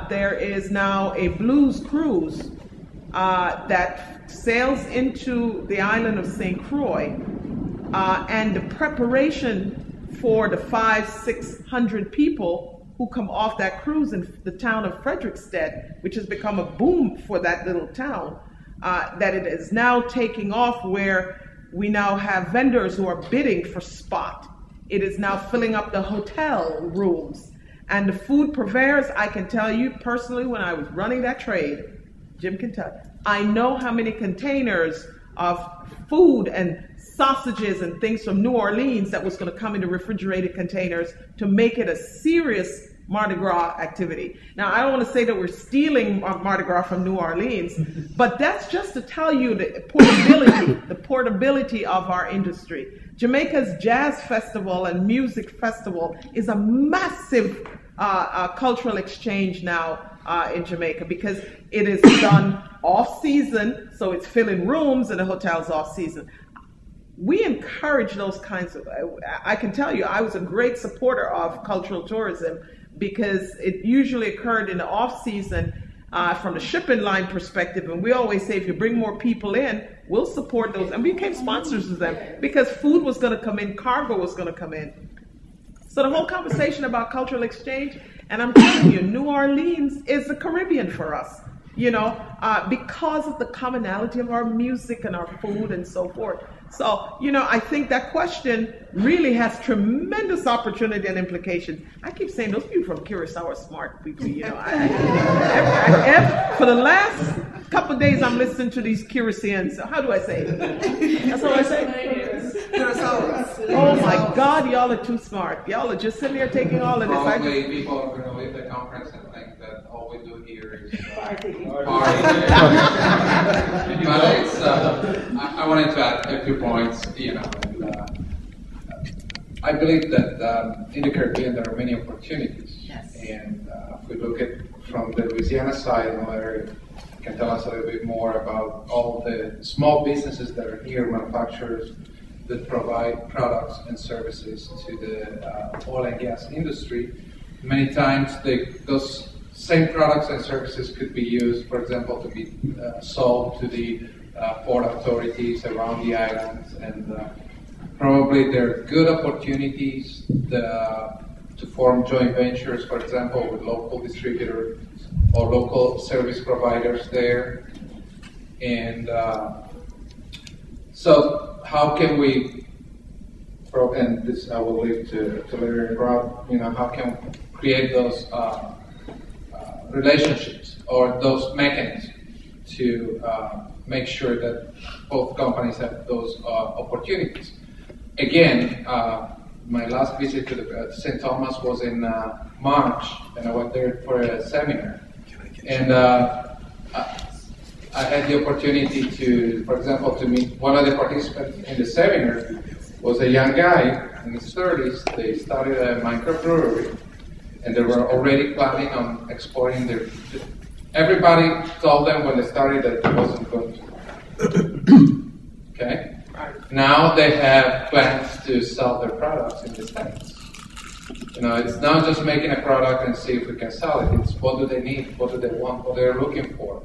there is now a blues cruise that sails into the island of St. Croix, and the preparation for the 500-600 people who come off that cruise in the town of Frederiksted, which has become a boom for that little town, that it is now taking off, where we now have vendors who are bidding for spot. It is now filling up the hotel rooms. And the food purveyors, I can tell you personally, when I was running that trade, Jim can tell you, I know how many containers of food and sausages and things from New Orleans that was going to come into refrigerated containers to make it a serious Mardi Gras activity. Now, I don't want to say that we're stealing Mardi Gras from New Orleans, but that's just to tell you the portability of our industry. Jamaica's Jazz Festival and Music Festival is a massive cultural exchange now in Jamaica, because it is done off-season, so it's filling rooms and the hotel's off-season. We encourage those kinds of, I can tell you, I was a great supporter of cultural tourism, because it usually occurred in the off-season from the shipping line perspective, and we always say if you bring more people in, we'll support those, and we became sponsors of them because food was going to come in, cargo was going to come in. So the whole conversation about cultural exchange, and I'm telling you, New Orleans is the Caribbean for us, you know, because of the commonality of our music and our food and so forth. So, I think that question really has tremendous opportunity and implications. I keep saying those people from Curacao are smart people, for the last couple of days, I'm listening to these Curacaoans. How do I say it? That's how I say it? Oh my God, y'all are too smart. Y'all are just sitting there taking all of this. Probably people are going to leave the conference and think that all we do here is party. But it's, I wanted to add a few points, I believe that in the Caribbean there are many opportunities. Yes. And if we look at from the Louisiana side, Larry can tell us a little bit more about all the small businesses that are here, manufacturers that provide products and services to the oil and gas industry. Many times those same products and services could be used, for example, to be sold to the port authorities around the islands, and probably there are good opportunities to form joint ventures, for example, with local distributors or local service providers there. And so how can we, and this I will leave to Larry and Rob, how can we create those relationships or those mechanisms to make sure that both companies have those opportunities. Again, my last visit to St. Thomas was in March, and I went there for a seminar. And I had the opportunity to, for example, to meet one of the participants in the seminar was a young guy in his 30s. They started a microbrewery, and they were already planning on exporting their. Everybody told them when they started that it wasn't going to. Okay? Now they have plans to sell their products in the States. It's not just making a product and see if we can sell it. It's what do they need, what do they want, what they're looking for,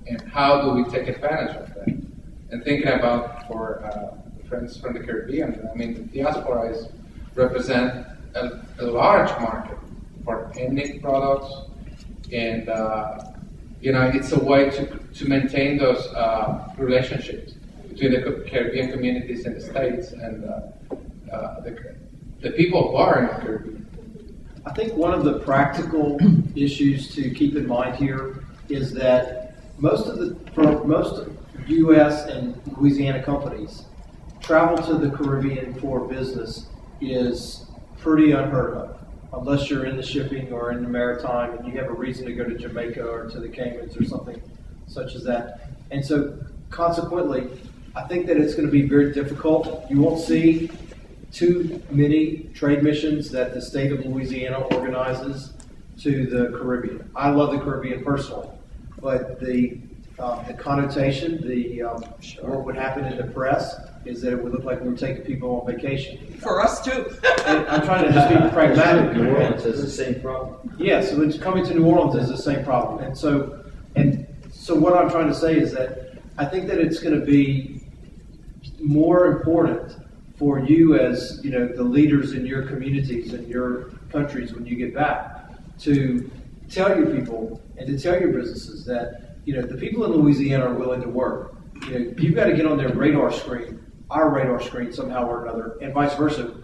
and how do we take advantage of that. And thinking about for friends from the Caribbean, the diaspora represent a large market for ethnic products, and it's a way to maintain those relationships between the Caribbean communities in the States and the people who are in the Caribbean. I think one of the practical issues to keep in mind here is that most U.S. and Louisiana companies travel to the Caribbean for business is pretty unheard of, unless you're in the shipping or in the maritime and you have a reason to go to Jamaica or to the Caymans or something such as that. And so consequently, I think that it's going to be very difficult. You won't see too many trade missions that the state of Louisiana organizes to the Caribbean. I love the Caribbean personally, but the connotation, what would happen in the press is that it would look like we were taking people on vacation. For us too. And I'm trying to just be pragmatic. New Orleans has the same problem. Yeah, so it's coming to New Orleans is the same problem. And so what I'm trying to say is that I think that it's going to be more important for you as the leaders in your communities and your countries when you get back to tell your people and to tell your businesses that the people in Louisiana are willing to work. You've got to get on their radar screen, our radar screen somehow or another, and vice versa.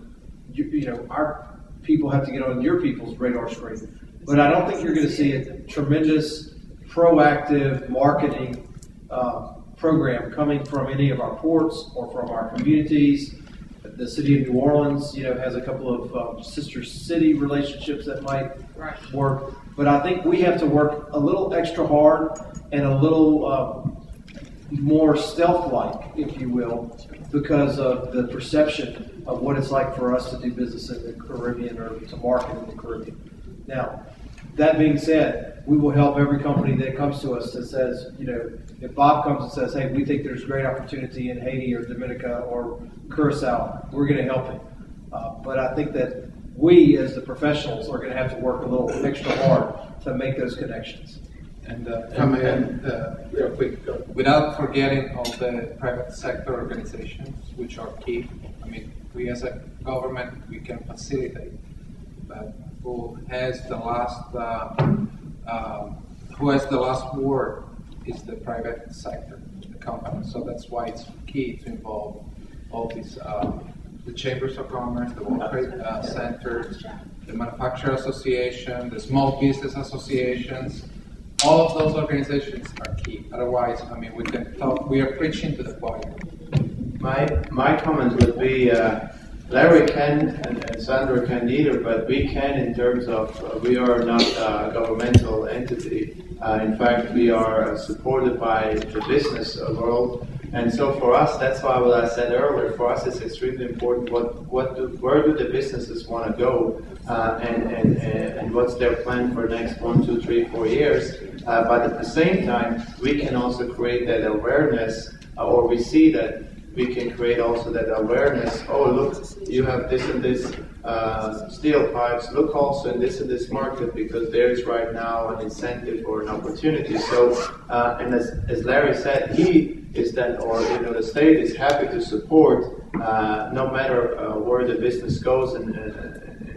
Our people have to get on your people's radar screen. But I don't think you're going to see a tremendous proactive marketing program coming from any of our ports or from our communities. The city of New Orleans, has a couple of sister city relationships that might work. But I think we have to work a little extra hard and a little more stealth-like, if you will, because of the perception of what it's like for us to do business in the Caribbean or to market in the Caribbean. Now, that being said, we will help every company that comes to us that says, if Bob comes and says, hey, we think there's great opportunity in Haiti or Dominica or Curacao, we're going to help him. But I think that we, as the professionals, are going to have to work a little extra hard to make those connections. And without forgetting all the private sector organizations, which are key. We as a government, we can facilitate, but who has the last word is the private sector, the company. So that's why it's key to involve all these, the chambers of commerce, the World Trade Center, the Manufacturer Association, the Small Business Associations. All of those organizations are key. Otherwise, I mean, we are preaching to the choir. My comment would be, Larry can and Sandra can neither, but we can in terms of we are not a governmental entity. In fact, we are supported by the business world. And so for us, that's why what I said earlier, for us it's extremely important where do the businesses want to go and what's their plan for the next 1, 2, 3, 4 years. But at the same time, we can also create that awareness, or we see that we can create also that awareness. Oh, look, you have this and this steel pipes. Look also in this market because there is right now an incentive or an opportunity. So, and as Larry said, he is then, or the state is happy to support no matter where the business goes and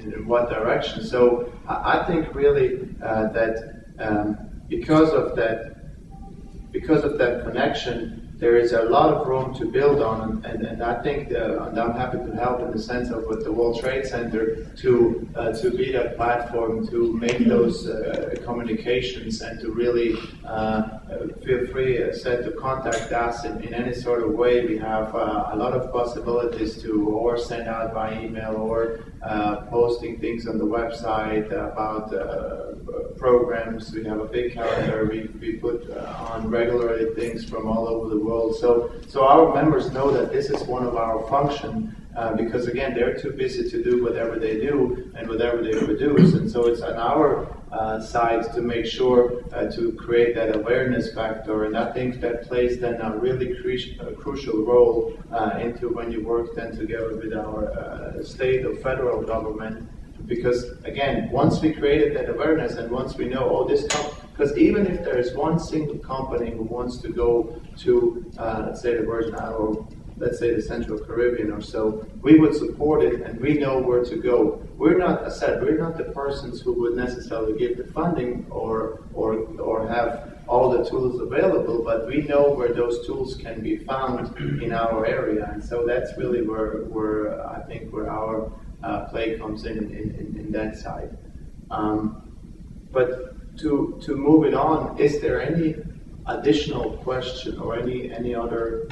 in what direction. So, I think really that because of that connection, there is a lot of room to build on, and I think and I'm happy to help in the sense of with the World Trade Center to be that platform to make those communications and to really feel free, said, to contact us in any sort of way. We have a lot of possibilities to or send out by email or posting things on the website about programs. We have a big calendar. We put on regularly things from all over the world. So our members know that this is one of our function because again they're too busy to do whatever they do and whatever they produce, and so it's on our side to make sure to create that awareness factor, and I think that plays then a really crucial role into when you work then together with our state or federal government. Because again, once we created that awareness and once we know, oh, this because even if there is one single company who wants to go to, let's say the Virgin Islands or let's say the Central Caribbean or so, we would support it and we know where to go. We're not, as I said, we're not the persons who would necessarily give the funding or have all the tools available, but we know where those tools can be found in our area, and so that's really where I think where our play comes in that side. But to move it on, is there any additional question or any other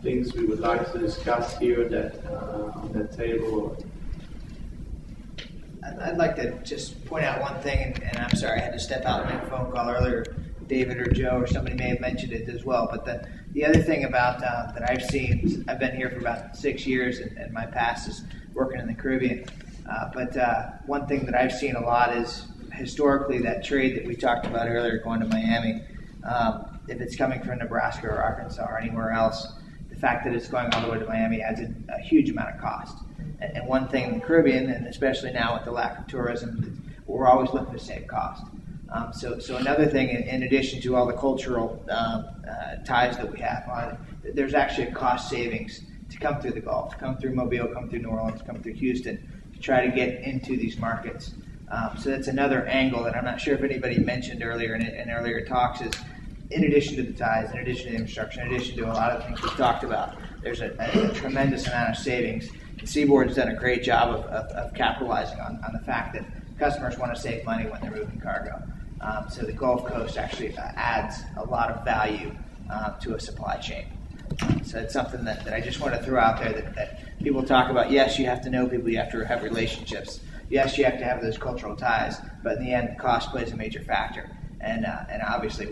things we would like to discuss here on that table? I'd like to just point out one thing, and I'm sorry I had to step out and make a phone call earlier. David or Joe or somebody may have mentioned it as well, but the other thing about that I've seen, I've been here for about 6 years, and my past is working in the Caribbean. But one thing that I've seen a lot is historically that trade that we talked about earlier going to Miami, if it's coming from Nebraska or Arkansas or anywhere else, the fact that it's going all the way to Miami adds a huge amount of cost. And one thing in the Caribbean, and especially now with the lack of tourism, we're always looking to save cost. So another thing, in addition to all the cultural ties that we have, there's actually a cost savings to come through the Gulf, come through Mobile, come through New Orleans, come through Houston, to try to get into these markets. So that's another angle that I'm not sure if anybody mentioned earlier in earlier talks is, in addition to the ties, in addition to the infrastructure, in addition to a lot of things we've talked about, there's a tremendous amount of savings. The Seaboard's done a great job of capitalizing on the fact that customers want to save money when they're moving cargo. So the Gulf Coast actually adds a lot of value to a supply chain. So it's something that I just want to throw out there that people talk about. Yes, you have to know people, you have to have relationships. Yes, you have to have those cultural ties, but in the end, cost plays a major factor. And obviously,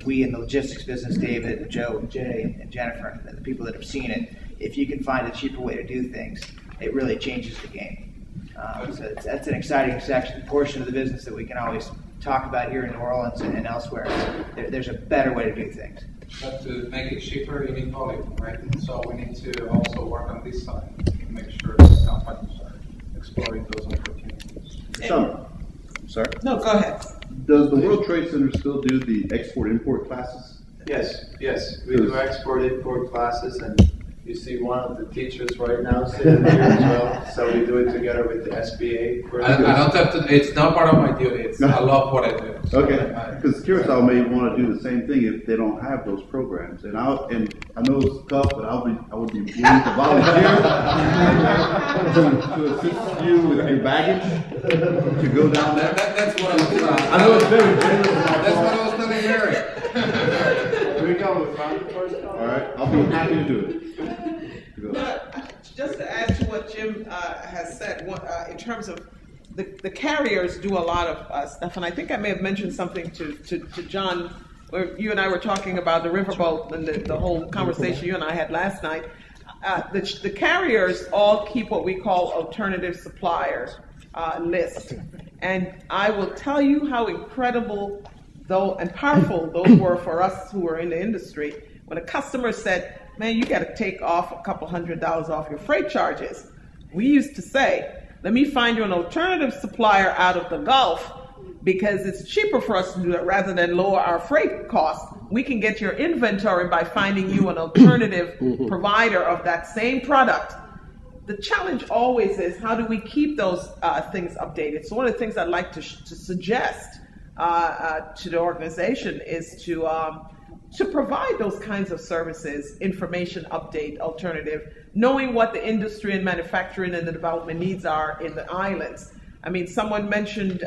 we in the logistics business, David, Joe, Jay, and Jennifer, the people that have seen it, if you can find a cheaper way to do things, it really changes the game. So that's an exciting portion of the business that we can always talk about here in New Orleans and elsewhere. There's a better way to do things. But to make it cheaper, you need volume, right? So we need to also work on this side to make sure that companies are exploring those opportunities. Sorry? No, go ahead. Does the World Trade Center still do the export-import classes? Yes. We do export-import classes, and you see one of the teachers right now sitting here as well. So we do it together with the SBA. I don't have to. It's not part of my duty. I love what I do. So okay, because Curacao may want to do the same thing if they don't have those programs. And I know it's tough, but I would be willing to volunteer to assist you with your baggage to go down there. That's what I was. I know it's very generous. That's what I was telling Mary. Here we go with Ron first. All right, I'll be happy to do it. Just to add to what Jim has said, in terms of the carriers do a lot of stuff, and I think I may have mentioned something to John, where you and I were talking about the riverboat and the whole conversation you and I had last night. The carriers all keep what we call alternative suppliers list, and I will tell you how incredible and powerful those were for us who were in the industry. When a customer said, "Man, you got to take off a couple $100 off your freight charges," we used to say, "Let me find you an alternative supplier out of the Gulf, because it's cheaper for us to do that rather than lower our freight costs. We can get your inventory by finding you an alternative provider of that same product." The challenge always is, how do we keep those things updated? So one of the things I'd like to suggest to the organization is to provide those kinds of services, information update, alternative, knowing what the industry and manufacturing and the development needs are in the islands. I mean, someone mentioned,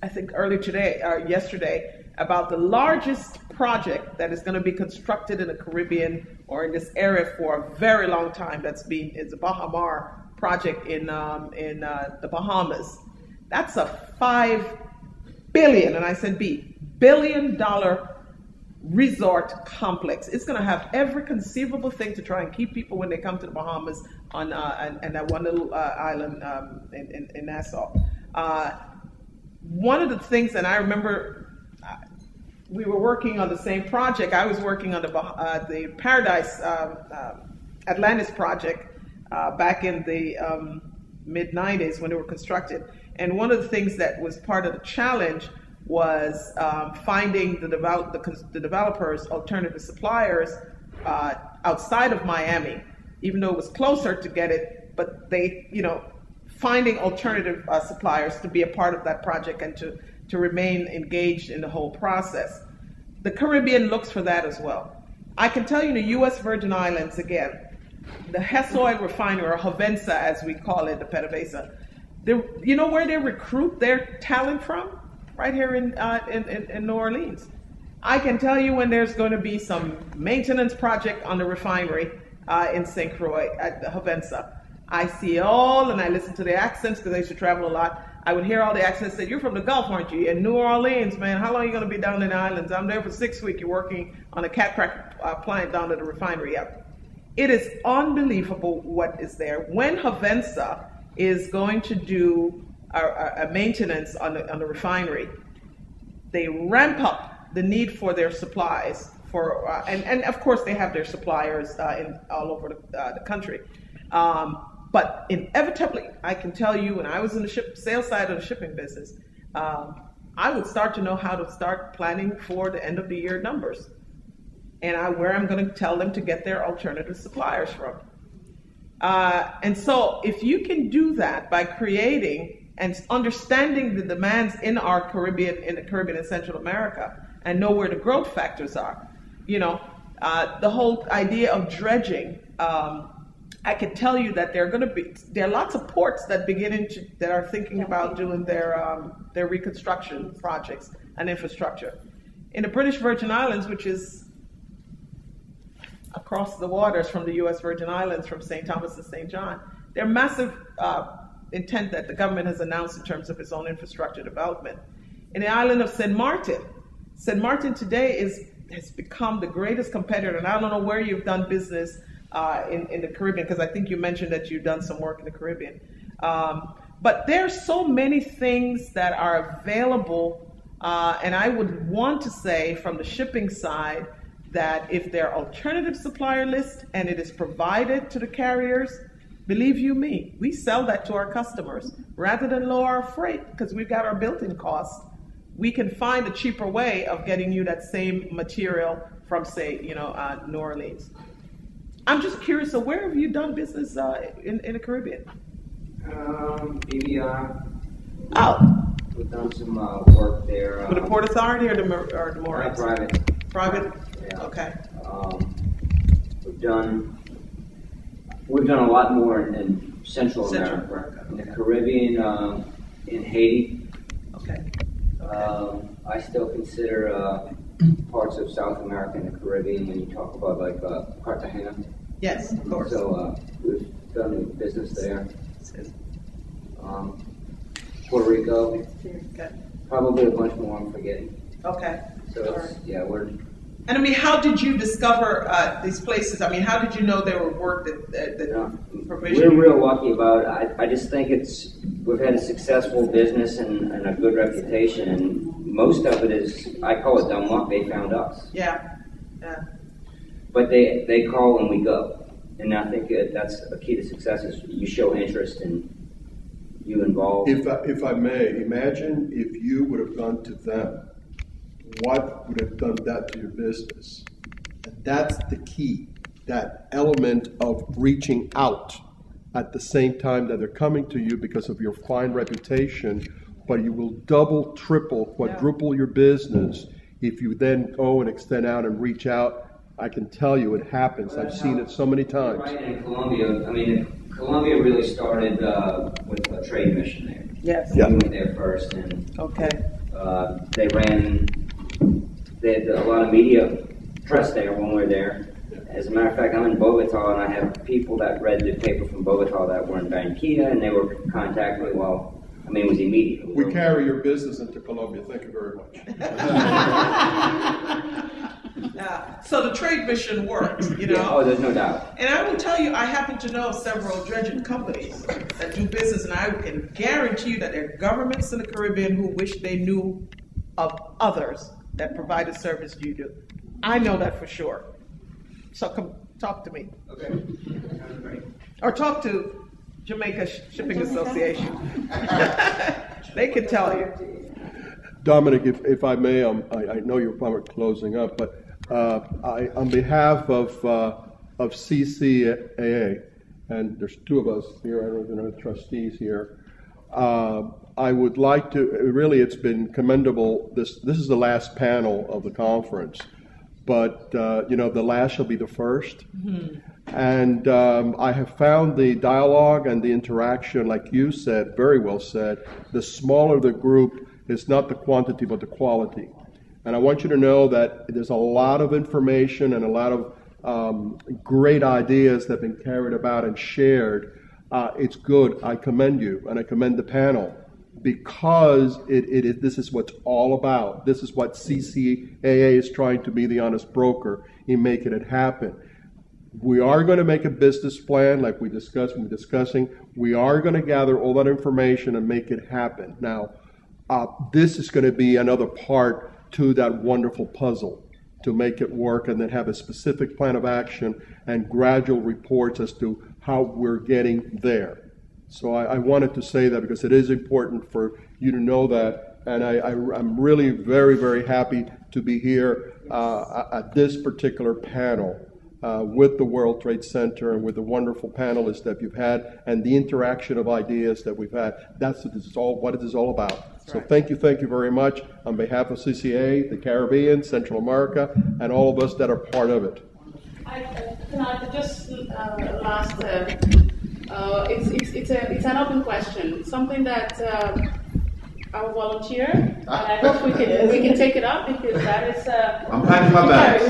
I think yesterday, about the largest project that is going to be constructed in the Caribbean or in this area for a very long time. It's the Bahamar project in the Bahamas. That's a $5 billion, and I said billion-dollar resort complex. It's going to have every conceivable thing to try and keep people when they come to the Bahamas on and that one little island in Nassau. One of the things, and I remember we were working on the same project. I was working on the Paradise Atlantis project back in the mid-90s when it were constructed. And one of the things that was part of the challenge was finding the developers alternative suppliers outside of Miami, even though it was closer to get it, but they, finding alternative suppliers to be a part of that project and to remain engaged in the whole process. The Caribbean looks for that as well. I can tell you in the U.S. Virgin Islands, again, the Hess Oil Refinery, or Havensa as we call it, the PDVSA, you know where they recruit their talent from? Right here in New Orleans. I can tell you when there's going to be some maintenance project on the refinery in St. Croix at the Havensa. I see and I listen to the accents because I used to travel a lot. I would hear all the accents say, "You're from the Gulf, aren't you? In New Orleans, man, how long are you going to be down in the islands? I'm there for 6 weeks. You're working on a cat cracker plant down at the refinery." It is unbelievable what is there. When Havensa is going to do a maintenance on the refinery, they ramp up the need for their supplies and of course they have their suppliers all over the country. But inevitably, I can tell you, when I was in the sales side of the shipping business, I would start to know how to start planning for the end of the year numbers and where I'm going to tell them to get their alternative suppliers from. And so if you can do that by creating and understanding the demands in the Caribbean and Central America, and know where the growth factors are. The whole idea of dredging, I can tell you that there are lots of ports that that are thinking about doing their reconstruction projects and infrastructure. In the British Virgin Islands, which is across the waters from the U.S. Virgin Islands, from St. Thomas and St. John, there are massive intent that the government has announced in terms of its own infrastructure development. In the island of St. Martin today has become the greatest competitor, and I don't know where you've done business in the Caribbean, because I think you mentioned that you've done some work in the Caribbean. But there's so many things that are available, and I would want to say from the shipping side that if there are alternative supplier lists and it is provided to the carriers, believe you me, we sell that to our customers. Rather than lower our freight, because we've got our built-in costs, we can find a cheaper way of getting you that same material from, say, New Orleans. I'm just curious, so where have you done business in the Caribbean? BVI. Oh. We've done some work there. With the Port Authority or the Morris? Private. Private? Yeah. Okay. done a lot more in Central America. In the Caribbean, in Haiti. Okay. I still consider parts of South America and the Caribbean when you talk about like Cartagena. Yes, of course. So we've done business there. Puerto Rico. Okay. Probably a bunch more I'm forgetting. Okay. So it's, yeah, we're. And I mean, how did you discover these places? I mean, how did you know they were work that provision? We're real lucky about it. I just think we've had a successful business and a good reputation, and most of it is, I call it dumb luck. They found us. Yeah. Yeah. But they call and we go, and I think that's a key to success is you show interest and you involve. If I may, imagine if you would have gone to them. What would have done that to your business? And that's the key, that element of reaching out at the same time that they're coming to you because of your fine reputation, but you will double, triple, quadruple your business if you then go and extend out and reach out. I can tell you it happens. I've seen it so many times. Right in Colombia, I mean, Colombia really started with a trade mission there. Yes. We went there first, and they had a lot of media press there when we were there. As a matter of fact, I'm in Bogota, and I have people that read the paper from Bogota that were in Barranquilla, and they were contacting me. Well, I mean, it was immediate. We carry your business into Colombia. Thank you very much. So the trade mission works, you know. Yeah, oh, there's no doubt. And I will tell you, I happen to know several dredging companies that do business, and I can guarantee you that there are governments in the Caribbean who wish they knew of others that provide a service you do. I know that for sure. So come talk to me. Okay. Or talk to Jamaica Shipping Association. They can tell you. Dominic, if I may, I know you're probably closing up, but on behalf of CCAA, and there's two of us here, I don't know the trustees here, I would like to, really it's been commendable, this is the last panel of the conference, but the last shall be the first. Mm-hmm. And I have found the dialogue and the interaction, like you said, very well said, the smaller the group, it's not the quantity but the quality. And I want you to know that there's a lot of information and a lot of great ideas that have been carried about and shared. It's good. I commend you, and I commend the panel, because this is what's all about. This is what CCAA is trying to be, the honest broker in making it happen. We are going to make a business plan like we discussed when we're discussing. We are going to gather all that information and make it happen. Now, this is going to be another part to that wonderful puzzle to make it work, and then have a specific plan of action and gradual reports as to how we're getting there. So I wanted to say that because it is important for you to know that, and I'm really very, very happy to be here at this particular panel with the World Trade Center and with the wonderful panelists that you've had and the interaction of ideas that we've had. That's what this is all about. So thank you very much on behalf of CCA, the Caribbean, Central America, and all of us that are part of it. It's an open question, something that I'm a volunteer, and I hope we can take it up, because that is. I'm packing my bags.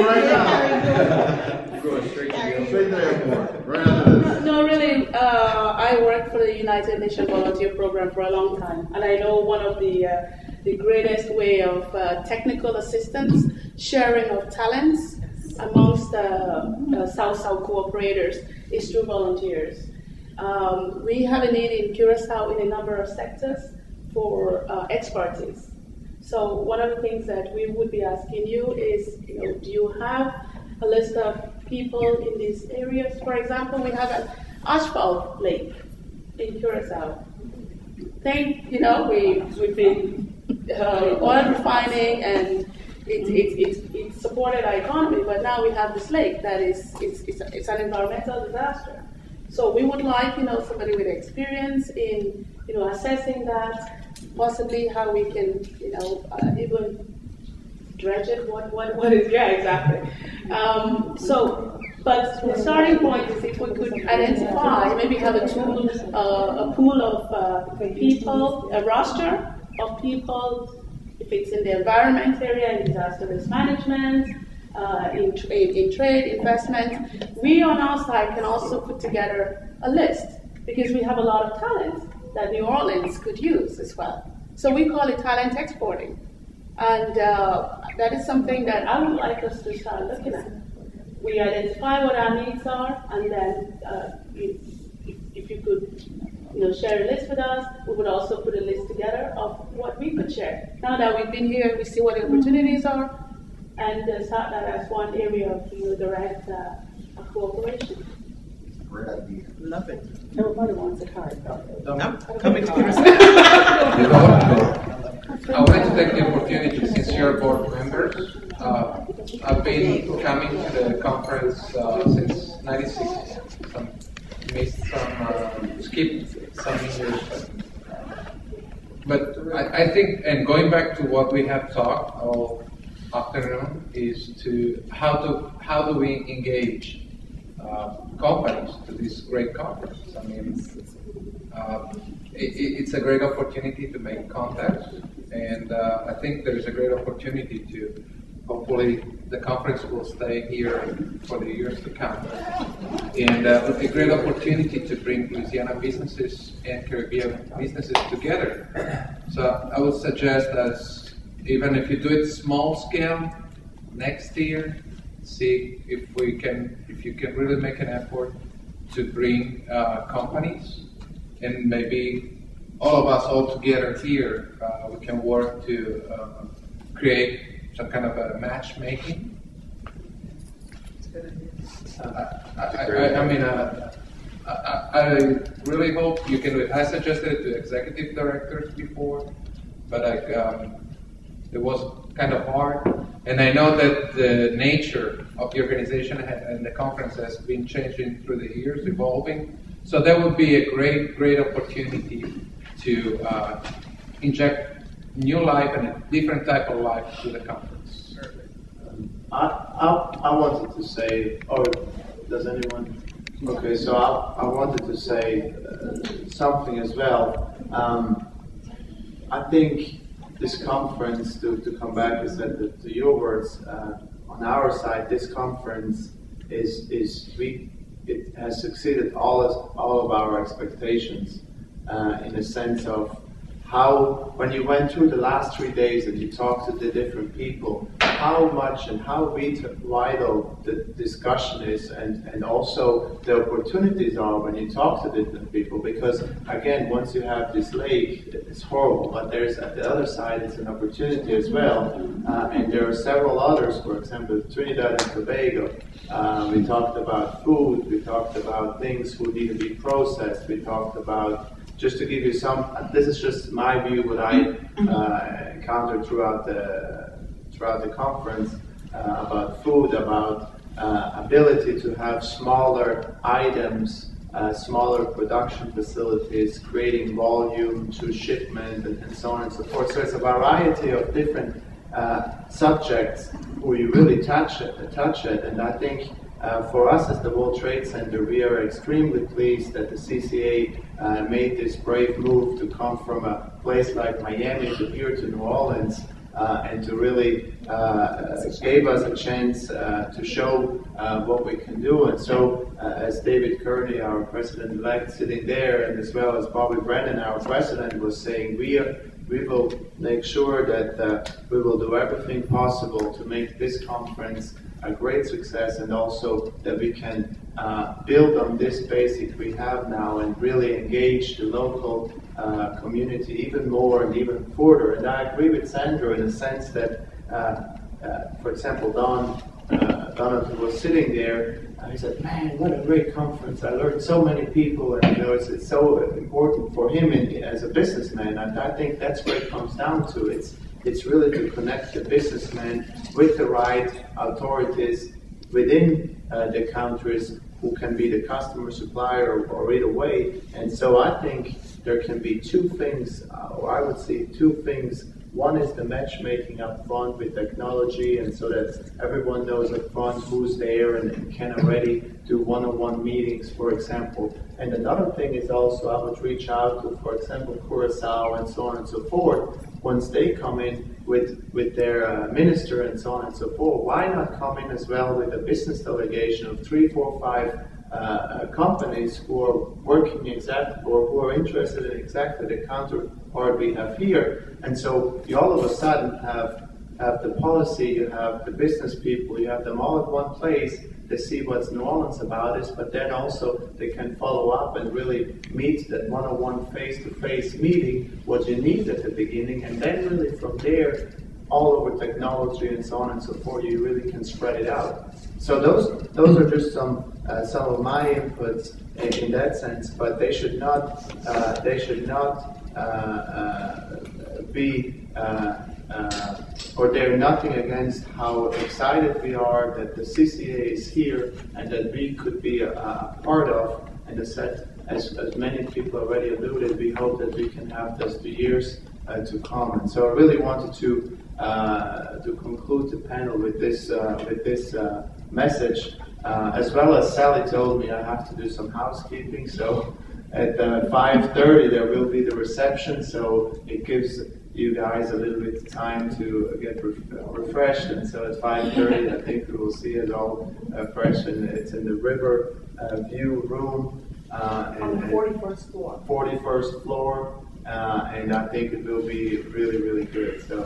Right now. Go straight to the airport. Right after this. No, really, I worked for the United Nations Volunteer Program for a long time, and I know one of the greatest way of technical assistance, sharing of talents amongst South-South cooperators is through volunteers. We have a need in Curacao in a number of sectors for expertise. So one of the things that we would be asking you is, do you have a list of people in these areas? For example, we have an asphalt lake in Curacao. We've been oil refining, and it supported our economy, but now we have this lake that it's an environmental disaster. So we would like, somebody with experience in, assessing that, possibly how we can, even dredge it. What is? Yeah, exactly. But the starting point is if we could identify, maybe have a tool, a pool of people, a roster of people, if it's in the environment area, in disaster risk management, in trade, investment. We on our side can also put together a list because we have a lot of talent that New Orleans could use as well. So we call it talent exporting. And that is something that I would like us to start looking at. We identify what our needs are, and then if you could share a list with us, we would also put a list together of what we could share. Now that we've been here, we see what the opportunities are, and start that as one area of direct cooperation. Great idea. Love it. Everybody wants a card, though. No, coming to I wanted to take the opportunity, since you're board members, I've been coming to the conference since '96. Skipped some years. But I think, and going back to what we have talked all afternoon, is to how do we engage companies to this great conference. I mean, it's a great opportunity to make contacts, and I think there's a great opportunity to, hopefully the conference will stay here for the years to come, and a great opportunity to bring Louisiana businesses and Caribbean businesses together. So I would suggest that even if you do it small scale, next year, see if you can really make an effort to bring companies, and maybe all of us all together here, we can work to create some kind of a matchmaking. I really hope you can do it. I suggested it to executive directors before, but it was kind of hard. And I know that the nature of the organization and the conference has been changing through the years, evolving. So that would be a great opportunity to inject new life and a different type of life to the conference. I wanted to say, does anyone? Okay, so I wanted to say something as well. I think this conference, to come back to your words, on our side, this conference it has succeeded all of our expectations in the sense of how, when you went through the last 3 days and you talked to the different people, how much and how vital the discussion is, and also the opportunities are when you talk to different people. Because again, once you have this lake, it's horrible, but there's at the other side, it's an opportunity as well. And there are several others, for example, Trinidad and Tobago. We talked about food, we talked about things who need to be processed, we talked about, just to give you some, this is just my view, what I encountered throughout the conference, about food, about ability to have smaller items, smaller production facilities, creating volume to shipment, and so on and so forth. So it's a variety of different subjects where you really touch it, and I think for us as the World Trade Center, we are extremely pleased that the CCA made this brave move to come from a place like Miami to here to New Orleans, and to really gave us a chance to show what we can do. And so, as David Kearney, our President-Bect, sitting there, and as well as Bobby Brennan, our President, was saying, we will make sure that we will do everything possible to make this conference a great success, and also that we can build on this basic we have now and really engage the local community even more and even further. And I agree with Sandra in the sense that, for example, Donald was sitting there, and he said, "Man, what a great conference! I learned so many people, and it's so important for him as a businessman." And I think that's what it comes down to. It's really to connect the businessman with the right authorities within the countries who can be the customer, supplier, or either way. And so I think there can be two things, or I would say two things One is the matchmaking up front with technology, and so that everyone knows up front who's there and can already do one-on-one meetings, for example. And another thing is also I would reach out to, for example, Curacao and so on and so forth. Once they come in with their minister and so on and so forth, why not come in as well with a business delegation of 3, 4, 5 companies who are working exactly or who are interested in exactly the counterpart we have here. And so you all of a sudden have the policy, you have the business people, you have them all at one place. They see what's New Orleans about this, but then also they can follow up and really meet that one-on-one face-to-face meeting, what you need at the beginning, and then really from there, all over technology and so on and so forth, you really can spread it out. So those are just some of my inputs in that sense, but they should not be or they're nothing against how excited we are that the CCA is here and that we could be a part of. And as many people already alluded, we hope that we can have those 2 years to come. And so I really wanted to conclude the panel with this message, as well as Sally told me I have to do some housekeeping. So at 5:30 there will be the reception, so it gives you guys a little bit of time to get refreshed. And so at 5:30 I think we will see it all fresh, and it's in the River View room on the 41st floor. 41st floor. And I think it will be really, really good. So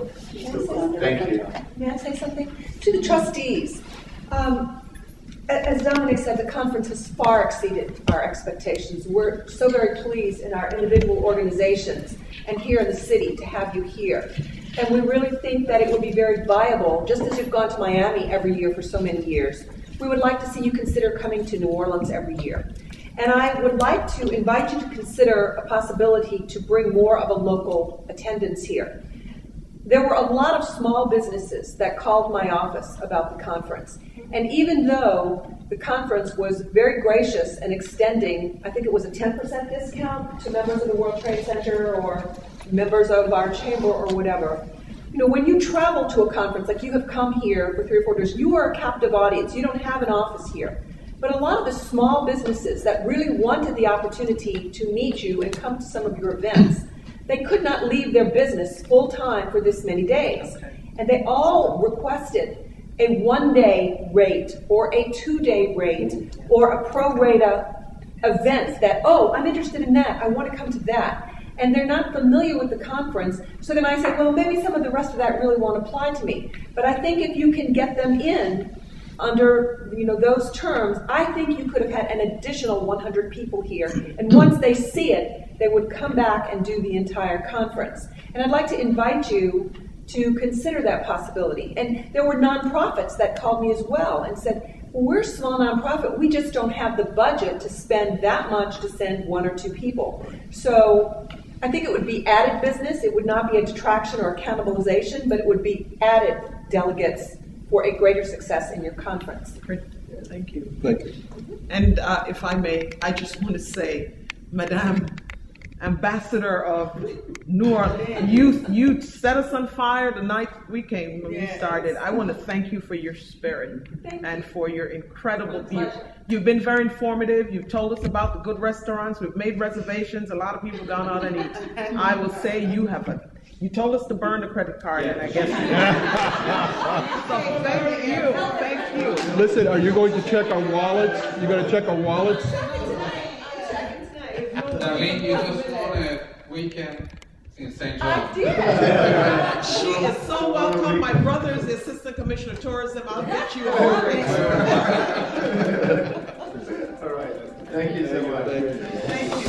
thank you. May I say something? To the trustees, as Dominic said, the conference has far exceeded our expectations. We're so very pleased in our individual organizations and here in the city to have you here. And we really think that it would be very viable, just as you've gone to Miami every year for so many years. We would like to see you consider coming to New Orleans every year. And I would like to invite you to consider a possibility to bring more of a local attendance here. There were a lot of small businesses that called my office about the conference. And even though the conference was very gracious in extending, I think it was a 10% discount to members of the World Trade Center or members of our chamber or whatever, you know, when you travel to a conference, like you have come here for 3 or 4 days, you are a captive audience. You don't have an office here. But a lot of the small businesses that really wanted the opportunity to meet you and come to some of your events, they could not leave their business full-time for this many days. And they all requested a 1-day rate or a 2-day rate or a pro rata event that, oh, I'm interested in that, I want to come to that. And they're not familiar with the conference, so then I say, well, maybe some of the rest of that really won't apply to me. But I think if you can get them in under those terms, I think you could have had an additional 100 people here. And once they see it, they would come back and do the entire conference. And I'd like to invite you to consider that possibility. And there were nonprofits that called me as well and said, well, we're a small nonprofit. We just don't have the budget to spend that much to send 1 or 2 people. So I think it would be added business. It would not be a detraction or a cannibalization, but it would be added delegates for a greater success in your conference. Great. Thank you. Thank you. And if I may, I just want to say, Madame Ambassador of New Orleans, you set us on fire the night we came when we started. I want to thank you for your spirit and for your incredible view. You've been very informative. You've told us about the good restaurants. We've made reservations. A lot of people have gone out and eat. I will say you told us to burn the credit card, and I guess so thank you. Listen, are you going to check on wallets? You're going to check on wallets? Darlene, you just won a weekend in St. John. I did. She is so welcome. My brother is the Assistant Commissioner of Tourism. I'll get you all. All right. Thank you so much. Thank you.